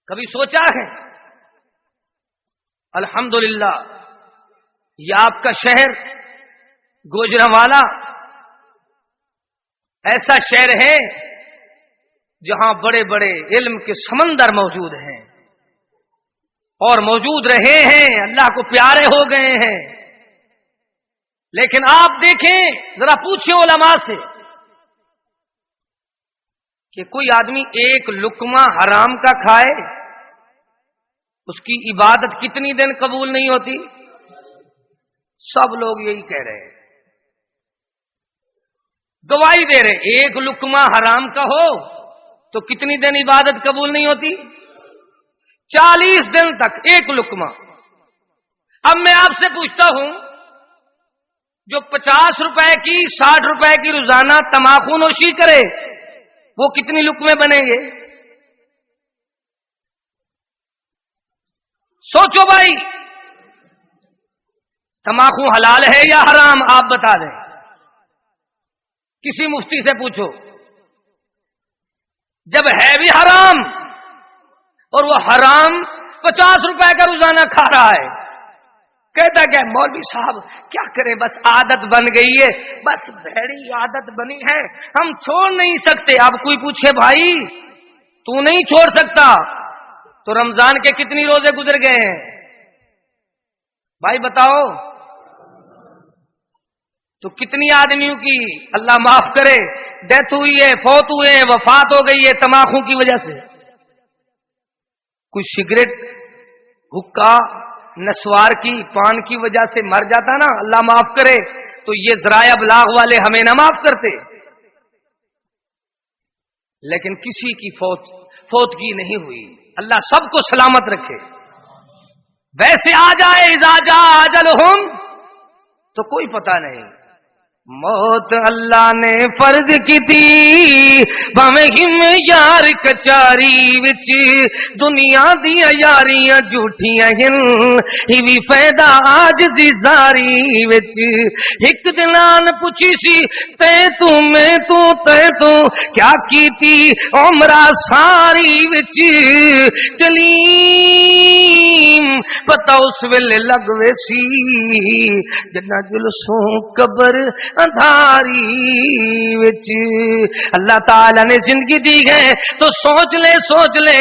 کبھی سوچا ہے؟ الحمدللہ یہ آپ کا شہر گوجرانوالا ایسا شہر ہے جہاں بڑے بڑے علم کے سمندر موجود ہیں اور موجود رہے ہیں، اللہ کو پیارے ہو گئے ہیں. لیکن آپ دیکھیں، ذرا پوچھیں علماء سے کہ کوئی آدمی ایک لقمہ حرام کا کھائے، اس کی عبادت کتنی دن قبول نہیں ہوتی؟ سب لوگ یہی کہہ رہے ہیں، گواہی دے رہے، ایک لقمہ حرام کا ہو تو کتنی دن عبادت قبول نہیں ہوتی؟ 40 دن تک ایک لقمہ. اب میں آپ سے پوچھتا ہوں، جو 50 روپے کی 60 روپے کی روزانہ تمباکو نوشی کرے وہ کتنی لقمے بنیں گے؟ سوچو بھائی، تمباکو حلال ہے یا حرام؟ آپ بتا دیں. کسی مفتی سے پوچھو. جب ہے بھی حرام اور وہ حرام 50 روپے کا روزانہ کھا رہا ہے، کہتا کہ مولوی صاحب کیا کرے، بس عادت بن گئی ہے، بس بھڑی عادت بنی ہے، ہم چھوڑ نہیں سکتے. اب کوئی پوچھے بھائی تو نہیں چھوڑ سکتا تو رمضان کے کتنی روزے گزر گئے ہیں؟ بھائی بتاؤ تو کتنی آدمیوں کی اللہ معاف کرے ڈیتھ ہوئی ہے، فوت ہوئے ہیں، وفات ہو گئی ہے تمباکو کی وجہ سے. کوئی سگریٹ، حقہ، نسوار کی، پان کی وجہ سے مر جاتا نا، اللہ معاف کرے، تو یہ ذرائع ابلاغ والے ہمیں نہ معاف کرتے. لیکن کسی کی فوتگی نہیں ہوئی، اللہ سب کو سلامت رکھے. ویسے آ جائے اذا جاء اجلہم تو کوئی پتہ نہیں. موت اللہ نے فرض کی تھی بھویں یار کچاری وچ، دنیا دیا یاریاں جھوٹیاں ہن ہی فائدہ آج دی زاری وچ. ایک دلان پوچھی سی تے تو میں تو کیا کیتی عمرہ ساری وچ، چلیم پتہ اس ویلے لگوے سی جنا جلسوں قبر اندھاری وچ. اللہ تعالی نے زندگی دی ہے تو سوچ لے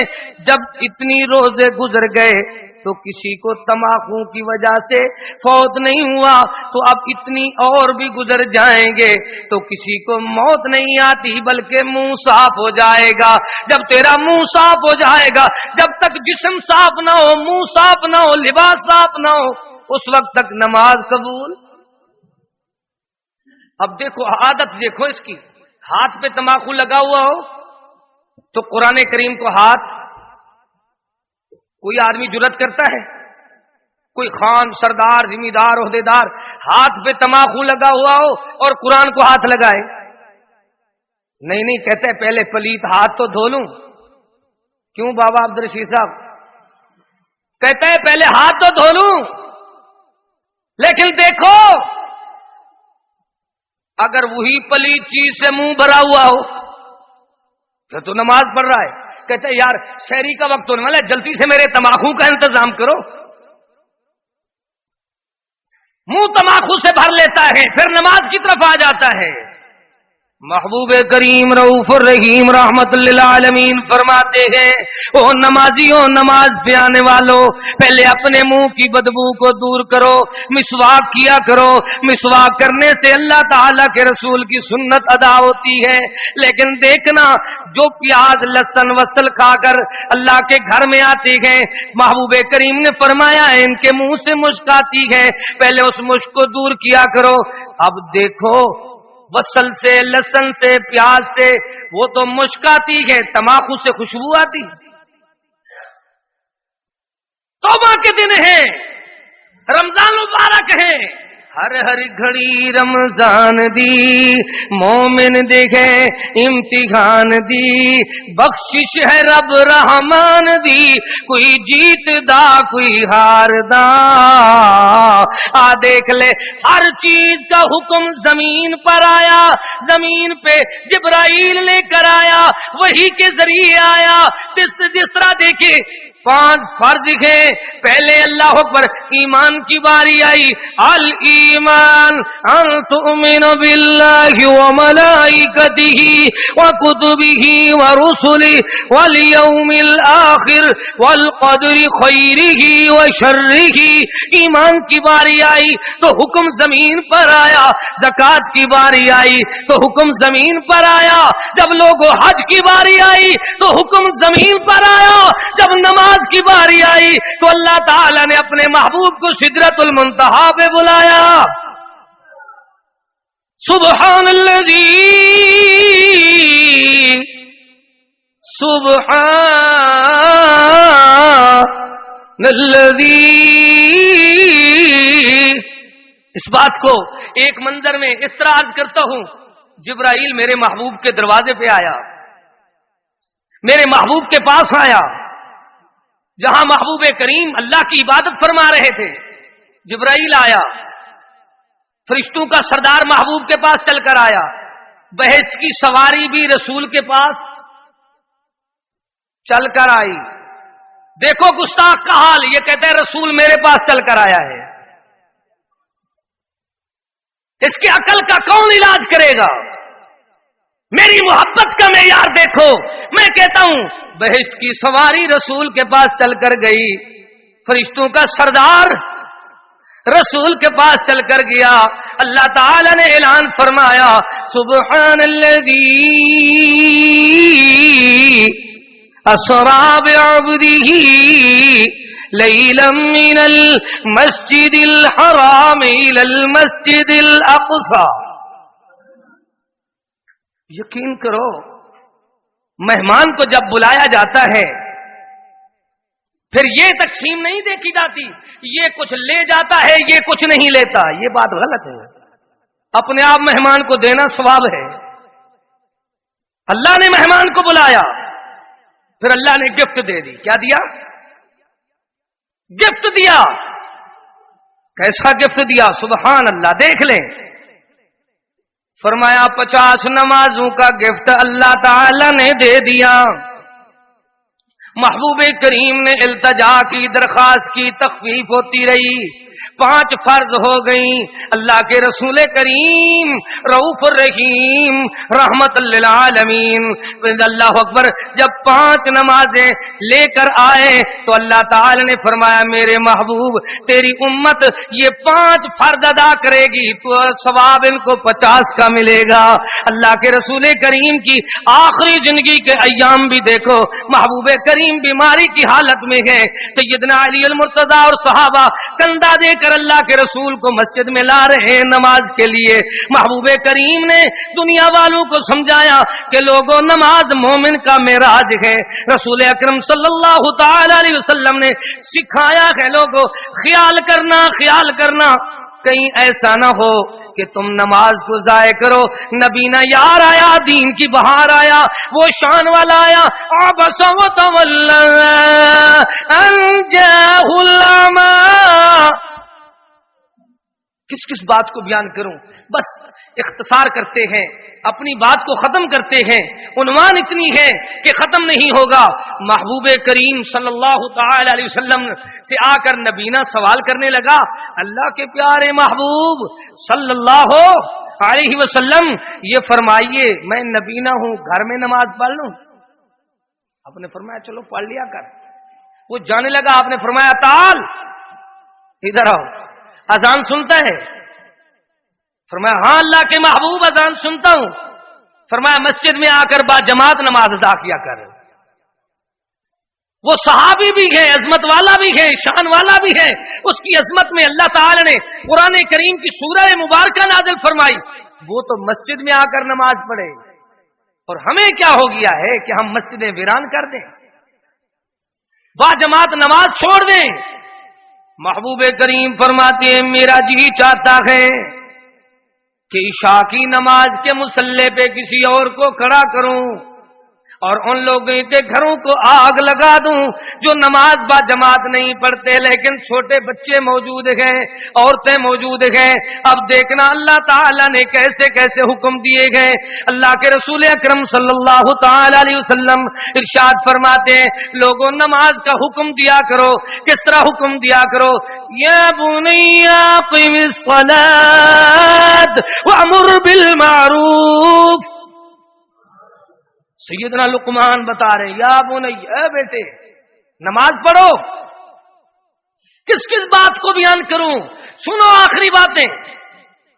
جب اتنی روزے گزر گئے تو کسی کو تمباکو کی وجہ سے فوت نہیں ہوا تو اب اتنی اور بھی گزر جائیں گے تو کسی کو موت نہیں آتی بلکہ منہ صاف ہو جائے گا. جب تیرا منہ صاف ہو جائے گا، جب تک جسم صاف نہ ہو، منہ صاف نہ ہو، لباس صاف نہ ہو، اس وقت تک نماز قبول. اب دیکھو عادت دیکھو اس کی، ہاتھ پہ تمباکو لگا ہوا ہو تو قرآن کریم کو ہاتھ کوئی آدمی جرأت کرتا ہے؟ کوئی خان، سردار، ذمہ دار، عہدیدار ہاتھ پہ تمباکو لگا ہوا ہو اور قرآن کو ہاتھ لگائے؟ نہیں کہتے ہیں پہلے پلیت ہاتھ تو دھو لوں. کیوں بابا عبدالرشید صاحب؟ کہتے ہیں پہلے ہاتھ تو دھو لوں. لیکن دیکھو اگر وہی پلیت چیز سے منہ بھرا ہوا ہو پھر تو نماز پڑھ رہا ہے. کہتے ہیں یار شہری کا وقت ہونے والا ہے، جلدی سے میرے تمباکو کا انتظام کرو. منہ تمباکو سے بھر لیتا ہے پھر نماز کی طرف آ جاتا ہے. محبوب کریم رؤوف الرحیم رحمت للعالمین فرماتے ہیں، او نمازیوں، نماز پہ آنے والوں، پہلے اپنے منہ کی بدبو کو دور کرو، مسواک کیا کرو. مسواک کرنے سے اللہ تعالیٰ کے رسول کی سنت ادا ہوتی ہے. لیکن دیکھنا جو پیاز، لہسن، وصل کھا کر اللہ کے گھر میں آتے ہیں، محبوب کریم نے فرمایا ہے ان کے منہ سے مشک آتی ہے، پہلے اس مشک کو دور کیا کرو. اب دیکھو وصل سے، لہسن سے، پیاز سے وہ تو مشک آتی ہے، تمباکو سے خوشبو آتی. توبہ کے دن ہیں، رمضان مبارک ہیں، ہر ہر گھڑی رمضان دی، مومن دیکھے امتحان دی، بخشش ہے رب رحمان دی، کوئی جیت دا کوئی ہار دا۔ آ دیکھ لے ہر چیز کا حکم زمین پر آیا، زمین پہ جبرائیل لے کر آیا، وہی کے ذریعے آیا۔ جس طرح دیکھے 5 فرض ہیں، پہلے اللہ اکبر ایمان کی باری آئی، الایمان ان تؤمن باللہ وملائکتہ وکتبہ ورسلہ والیوم الآخر والقدر خیرہ وشرہ۔ ایمان کی باری آئی تو حکم زمین پر آیا، زکوٰۃ کی باری آئی تو حکم زمین پر آیا، جب لوگوں حج کی باری آئی تو حکم زمین پر آیا، جب نماز کی باری آئی تو اللہ تعالی نے اپنے محبوب کو سدرۃ المنتہا پہ بلایا۔ سبحان الذی اس بات کو ایک منظر میں اس طرح عرض کرتا ہوں، جبرائیل میرے محبوب کے دروازے پہ آیا، میرے محبوب کے پاس آیا، جہاں محبوب کریم اللہ کی عبادت فرما رہے تھے، جبرائیل آیا، فرشتوں کا سردار محبوب کے پاس چل کر آیا، بہشت کی سواری بھی رسول کے پاس چل کر آئی۔ دیکھو گستاخ کا حال، یہ کہتے ہیں رسول میرے پاس چل کر آیا ہے، اس کی عقل کا کون علاج کرے گا؟ میری محبت کا معیار دیکھو، میں کہتا ہوں بہشت کی سواری رسول کے پاس چل کر گئی، فرشتوں کا سردار رسول کے پاس چل کر گیا، اللہ تعالی نے اعلان فرمایا، سبحان الذی اسری بعبدہ لیلا من المسجد الحرام الى المسجد الاقصی۔ یقین کرو مہمان کو جب بلایا جاتا ہے پھر یہ تقسیم نہیں دیکھی جاتی، یہ کچھ لے جاتا ہے یہ کچھ نہیں لیتا، یہ بات غلط ہے۔ اپنے آپ مہمان کو دینا ثواب ہے۔ اللہ نے مہمان کو بلایا، پھر اللہ نے گفٹ دے دی۔ کیا دیا؟ گفٹ دیا۔ کیسا گفٹ دیا؟ سبحان اللہ، دیکھ لیں، فرمایا 50 نمازوں کا گفٹ اللہ تعالی نے دے دیا۔ محبوب کریم نے التجا کی، درخواست کی، تخفیف ہوتی رہی، 5 فرض ہو گئیں۔ اللہ کے رسول کریم رؤوف الرحیم رحمت للعالمین اللہ اکبر جب 5 نمازیں لے کر آئے تو اللہ تعالی نے فرمایا میرے محبوب تیری امت یہ 5 فرض ادا کرے گی تو ثواب ان کو 50 کا ملے گا۔ اللہ کے رسول کریم کی آخری زندگی کے ایام بھی دیکھو، محبوب کریم بیماری کی حالت میں ہے، سیدنا علی المرتضی اور صحابہ کندھا دے کر اللہ کے رسول کو مسجد میں لا رہے ہیں نماز کے لیے۔ محبوب کریم نے دنیا والوں کو سمجھایا کہ لوگوں نماز مومن کا معراج ہے۔ رسول اکرم صلی اللہ تعالی علیہ وسلم نے سکھایا ہے لوگوں خیال کرنا کہیں ایسا نہ ہو کہ تم نماز کو ضائع کرو۔ نبی نہ یار آیا، دین کی بہار آیا، وہ شان والا آیا، عبس وتولی ان جاءہ الاعمی۔ کس بات کو بیان کروں، بس اختصار کرتے ہیں، اپنی بات کو ختم کرتے ہیں۔ عنوان اتنی ہے کہ ختم نہیں ہوگا۔ محبوب کریم صلی اللہ تعالی علیہ وسلم سے آ کر نبینا سوال کرنے لگا، اللہ کے پیارے محبوب صلی اللہ علیہ وسلم یہ فرمائیے میں نبینا ہوں، گھر میں نماز پڑھ لوں؟ آپ نے فرمایا چلو پڑھ لیا کر۔ وہ جانے لگا، آپ نے فرمایا تعال ادھر آؤ، اذان سنتا ہے؟ فرمایا ہاں اللہ کے محبوب اذان سنتا ہوں۔ فرمایا مسجد میں آ کر با جماعت نماز ادا کیا کر۔ وہ صحابی بھی ہے، عظمت والا بھی ہے، شان والا بھی ہے، اس کی عظمت میں اللہ تعالی نے قرآن کریم کی سورہ مبارکہ نازل فرمائی، وہ تو مسجد میں آ کر نماز پڑھے، اور ہمیں کیا ہو گیا ہے کہ ہم مسجدیں ویران کر دیں، با جماعت نماز چھوڑ دیں۔ محبوب کریم فرماتے ہیں میرا جی چاہتا ہے کہ عشاء کی نماز کے مصلی پہ کسی اور کو کھڑا کروں اور ان لوگوں کے گھروں کو آگ لگا دوں جو نماز با جماعت نہیں پڑھتے لیکن چھوٹے بچے موجود ہیں، عورتیں موجود ہیں۔ اب دیکھنا اللہ تعالیٰ نے کیسے کیسے حکم دیے گئے۔ اللہ کے رسول اکرم صلی اللہ تعالی علیہ وسلم ارشاد فرماتے ہیں لوگوں نماز کا حکم دیا کرو، کس طرح حکم دیا کرو؟ یا بنی اقم الصلاۃ وامر بالمعروف۔ سیدنا لقمان بتا رہے یا بنی، اے بیٹے نماز پڑھو۔ کس کس بات کو بیان کروں؟ سنو آخری باتیں۔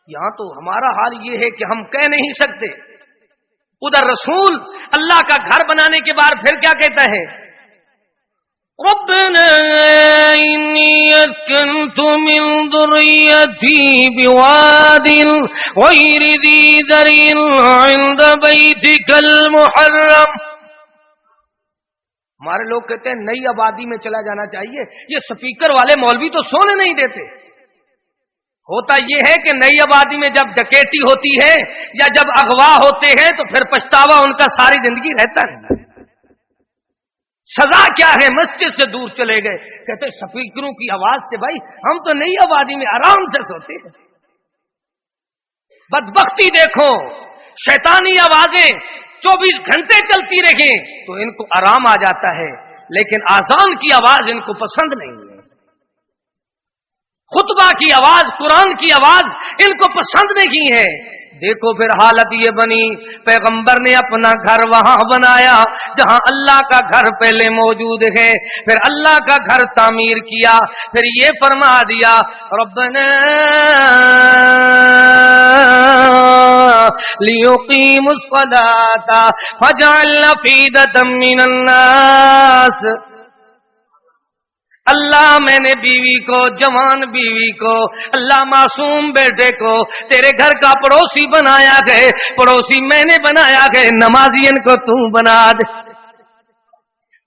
یہاں تو ہمارا حال یہ ہے کہ ہم کہہ نہیں سکتے، ادھر رسول اللہ کا گھر بنانے کے بعد پھر کیا کہتا ہے؟ ربنا انی اسکنت من ذریتی بواد غیر ذی زرع عند بیتک المحرم۔ ہمارے لوگ کہتے ہیں نئی آبادی میں چلا جانا چاہیے، یہ سپیکر والے مولوی تو سونے نہیں دیتے۔ ہوتا یہ ہے کہ نئی آبادی میں جب ڈکیتی ہوتی ہے یا جب اغوا ہوتے ہیں تو پھر پچھتاوا ان کا ساری زندگی رہتا ہے۔ سزا کیا ہے؟ مسجد سے دور چلے گئے، کہتے سپیکروں کی آواز سے بھائی ہم تو نئی آبادی میں آرام سے سوتے ہیں۔ بدبختی دیکھو، شیطانی آوازیں 24 گھنٹے چلتی رہیں تو ان کو آرام آ جاتا ہے، لیکن آذان کی آواز ان کو پسند نہیں ہے، خطبہ کی آواز، قرآن کی آواز ان کو پسند نہیں ہے۔ دیکھو پھر حالت یہ بنی، پیغمبر نے اپنا گھر وہاں بنایا جہاں اللہ کا گھر پہلے موجود ہے، پھر اللہ کا گھر تعمیر کیا، پھر یہ فرما دیا ربنا لیقیموا الصلاۃ فاجعل افئدۃ من الناس۔ اللہ میں نے بیوی کو، جوان بیوی کو، اللہ معصوم بیٹے کو تیرے گھر کا پڑوسی بنایا گئے، پڑوسی میں نے بنایا گئے، نمازی ان کو تو بنا دے۔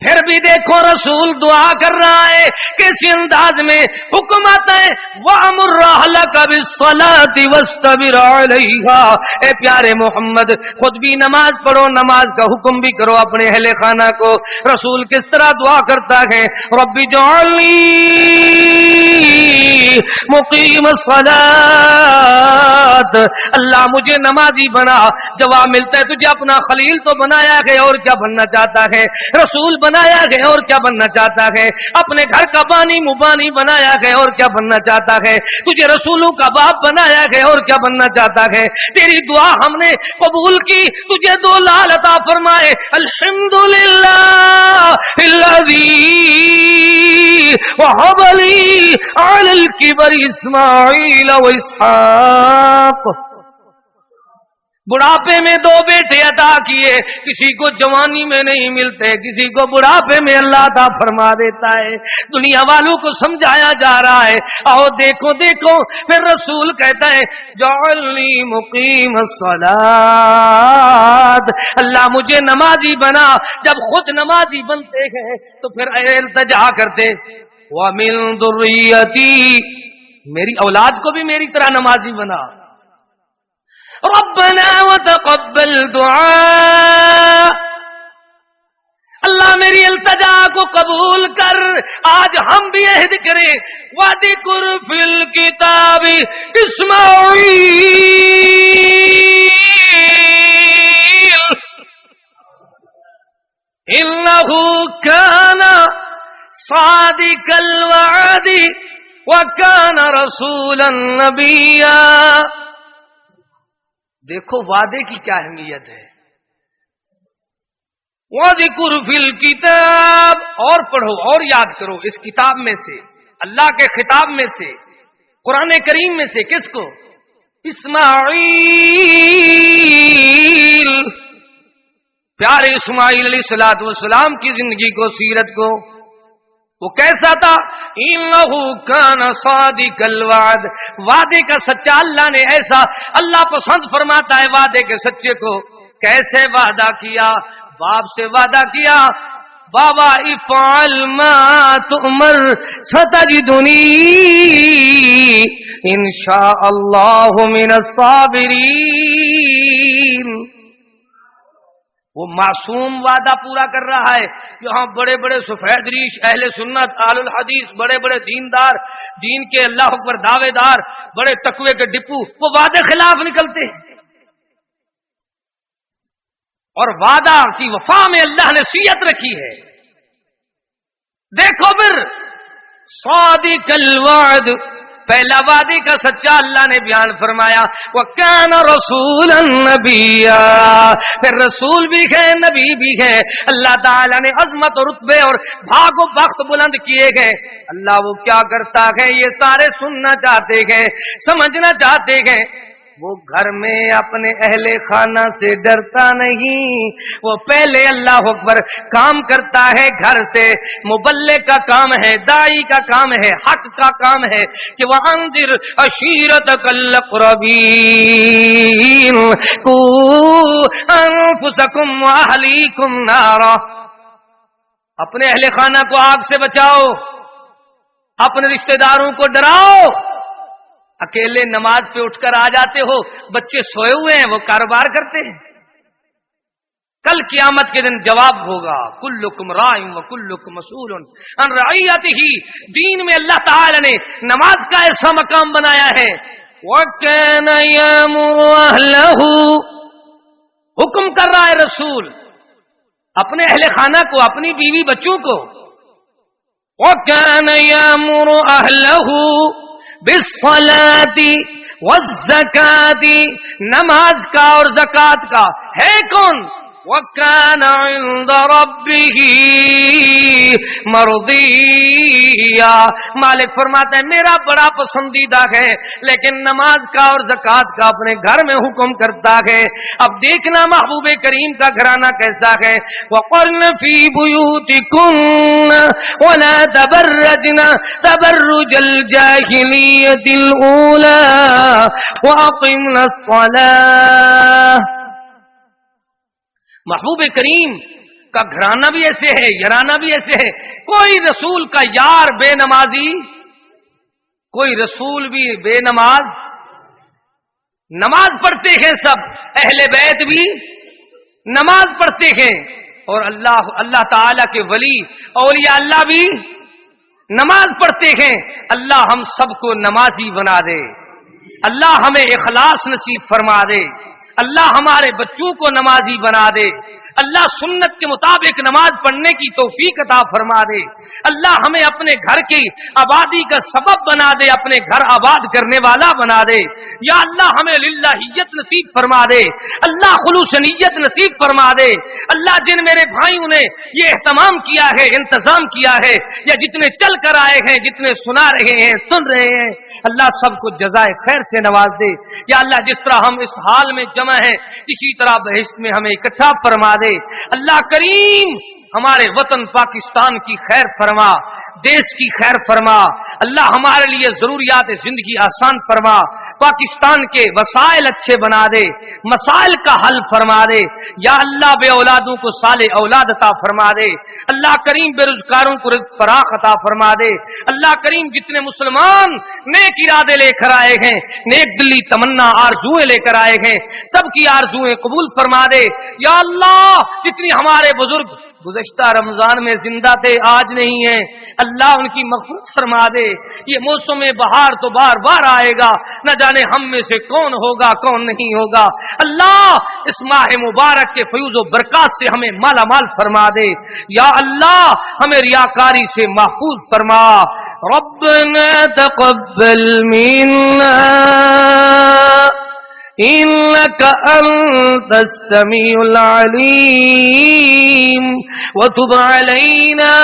پھر بھی دیکھو رسول دعا کر رہا ہے کیسے انداز میں، حکم آتا ہے وَأَمُرْ أَهْلَكَ بِالصَّلَاةِ وَاسْتَبِرْ عَلَيْهَا۔ اے پیارے محمد خود بھی نماز پڑھو، نماز کا حکم بھی کرو اپنے اہل خانہ کو۔ رسول کس طرح دعا کرتا ہے؟ رَبِّ اجْعَلْنِي مُقِيمَ الصَّلَاةِ، اللہ مجھے نمازی بنا۔ جواب ملتا ہے تجھے اپنا خلیل تو بنایا گیا، اور کیا بننا چاہتا ہے؟ رسول بنایا گیا اور کیا بننا چاہتا ہے؟ اپنے گھر کا بانی مبانی بنایا گیا اور کیا بننا چاہتا ہے؟ تجھے رسولوں کا باپ بنایا گیا اور کیا بننا چاہتا ہے؟ تیری دعا ہم نے قبول کی، تجھے 2 لال عطا فرمائے۔ الحمدللہ الذی وہب لی علی الکبر اسماعیل و اسحاق۔ بڑھاپے میں 2 بیٹے عطا کیے، کسی کو جوانی میں نہیں ملتے، کسی کو بڑھاپے میں اللہ عطا فرما دیتا ہے۔ دنیا والوں کو سمجھایا جا رہا ہے، آؤ دیکھو دیکھو، پھر رسول کہتا ہے جعلنی مقیم الصلاۃ، اللہ مجھے نمازی بنا۔ جب خود نمازی بنتے ہیں تو پھر التجا کرتے وَمِن ذُرِّيَّتِي، میری اولاد کو بھی میری طرح نمازی بنا۔ ربنا وتقبل دعاء، اللہ میری التجا کو قبول کر۔ آج ہم بھی عہد کریں وَذِكْرْ فِي الْكِتَابِ إِسْمَاعِيلَ إِنَّهُ كَانَ صَادِقَ الْوَعْدِ وَكَانَ رَسُولًا نَبِيًّا۔ دیکھو وعدے کی کیا اہمیت ہے۔ وَذِكْرْ فِي الْكِتَابِ، اور پڑھو اور یاد کرو اس کتاب میں سے، اللہ کے خطاب میں سے، قرآن کریم میں سے، کس کو؟ اسماعیل، پیارے اسماعیل علیہ السلام کی زندگی کو، سیرت کو۔ وہ کیسا تھا؟ انہو کان صادق الوعد، وعدے کا سچا۔ اللہ نے ایسا، اللہ پسند فرماتا ہے وعدے کے سچے کو۔ کیسے وعدہ کیا؟ باپ سے وعدہ کیا بابا افعل ما تؤمر ستجدنی انشاء اللہ من الصابرین. وہ معصوم وعدہ پورا کر رہا ہے. یہاں بڑے بڑے سفید ریش اہل سنت اہل الحدیث بڑے بڑے دیندار دین کے اللہ اکبر دعوے دار بڑے تقوی کے ڈپو وہ وعدے خلاف نکلتے ہیں. اور وعدہ کی وفا میں اللہ نے سیئت رکھی ہے. دیکھو پھر صادق الوعد پہلا وعدے کا سچا اللہ نے بیان فرمایا وَكَانَ رَسُولًا نَبِيًّا. پھر رسول بھی ہے نبی بھی ہے. اللہ تعالیٰ نے عظمت اور رتبے اور بھاگ و بخت بلند کیے گئے. اللہ وہ کیا کرتا ہے یہ سارے سننا چاہتے ہیں سمجھنا چاہتے ہیں. وہ گھر میں اپنے اہل خانہ سے ڈرتا نہیں. وہ پہلے اللہ اکبر کام کرتا ہے گھر سے. مبلغ کا کام ہے داعی کا کام ہے حق کا کام ہے کہ وَأَنذِرْ عَشِيرَتَكَ الْأَقْرَبِينَ قُوا أَنفُسَكُمْ وَأَهْلِيكُمْ نَارًا. اپنے اہل خانہ کو آگ سے بچاؤ اپنے رشتہ داروں کو ڈراؤ. اکیلے نماز پہ اٹھ کر آ جاتے ہو بچے سوئے ہوئے ہیں وہ کاروبار کرتے ہیں. کل قیامت کے دن جواب ہوگا کلکم راع وکلکم مسئول عن رعیتہ. دین میں اللہ تعالی نے نماز کا ایسا مقام بنایا ہے وَكَانَ يَأْمُرُ أَهْلَهُ. حکم کر رہا ہے رسول اپنے اہل خانہ کو اپنی بیوی بچوں کو وَكَانَ يَأْمُرُ أَهْلَهُ بالصلاة والزکاة. نماز کا اور زکات کا ہے کون وَكَانَ عِندَ رَبِّهِ مَرْضِيًّا. مالک فرماتا ہے میرا بڑا پسندیدہ ہے لیکن نماز کا اور زکات کا اپنے گھر میں حکم کرتا ہے. اب دیکھنا محبوب کریم کا گھرانہ کیسا ہے وَقَرْنَ فِي بُيُوتِكُنَّ وَلَا تَبَرَّجْنَ تَبَرُّجَ الْجَاهِلِيَّةِ الْأُولَى وَأَقِمْنَ الصَّلَاةَ. محبوب کریم کا گھرانہ بھی ایسے ہے یارانہ بھی ایسے ہے. کوئی رسول کا یار بے نمازی کوئی رسول بھی بے نماز. نماز پڑھتے ہیں سب اہل بیت بھی نماز پڑھتے ہیں اور اللہ تعالی کے ولی اولیاء اللہ بھی نماز پڑھتے ہیں. اللہ ہم سب کو نمازی بنا دے. اللہ ہمیں اخلاص نصیب فرما دے. اللہ ہمارے بچوں کو نمازی بنا دے. اللہ سنت کے مطابق نماز پڑھنے کی توفیق عطا فرما دے. اللہ ہمیں اپنے گھر کی آبادی کا سبب بنا دے اپنے گھر آباد کرنے والا بنا دے. یا اللہ ہمیں للہیت نصیب فرما دے. اللہ خلوص نیت نصیب فرما دے. اللہ جن میرے بھائیوں نے یہ اہتمام کیا ہے انتظام کیا ہے یا جتنے چل کر آئے ہیں جتنے سنا رہے ہیں سن رہے ہیں اللہ سب کو جزائے خیر سے نواز دے. یا اللہ جس طرح ہم اس حال میں جمع ہیں اسی طرح بہشت میں ہمیں اکٹھا فرما دے. اللہ کریم ہمارے وطن پاکستان کی خیر فرما دیش کی خیر فرما. اللہ ہمارے لیے ضروریات زندگی آسان فرما. پاکستان کے وسائل اچھے بنا دے مسائل کا حل فرما دے. یا اللہ بے اولادوں کو صالح اولاد عطا فرما دے. اللہ کریم بے روزگاروں کو رزق فراخ عطا فرما دے. اللہ کریم جتنے مسلمان نیک ارادے لے کر آئے ہیں نیک دلی تمنا آرزویں لے کر آئے ہیں سب کی آرزویں قبول فرما دے. یا اللہ جتنی ہمارے بزرگ گزشتہ رمضان میں زندہ تھے آج نہیں ہیں اللہ ان کی مغفرت فرما دے. یہ موسم بہار تو بار بار آئے گا نہ جانے ہم میں سے کون ہوگا کون نہیں ہوگا. اللہ اس ماہ مبارک کے فیوز و برکات سے ہمیں مالا مال فرما دے. یا اللہ ہمیں ریاکاری سے محفوظ فرما. ربنا تقبل منا إنك أنت السميع العليم وتب علينا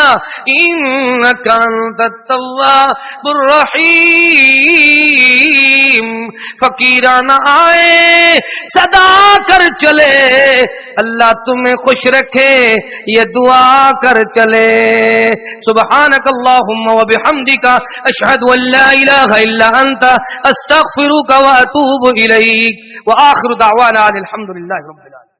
إنك أنت التواب الرحيم. فقیرانہ آئے صدا کر چلے اللہ تمہیں خوش رکھے یہ دعا کر چلے. سبحانك اللهم وبحمدك أشهد أن لا إله إلا أنت أستغفرك وأتوب إليك وآخر دعوانا الحمد لله رب العالمين.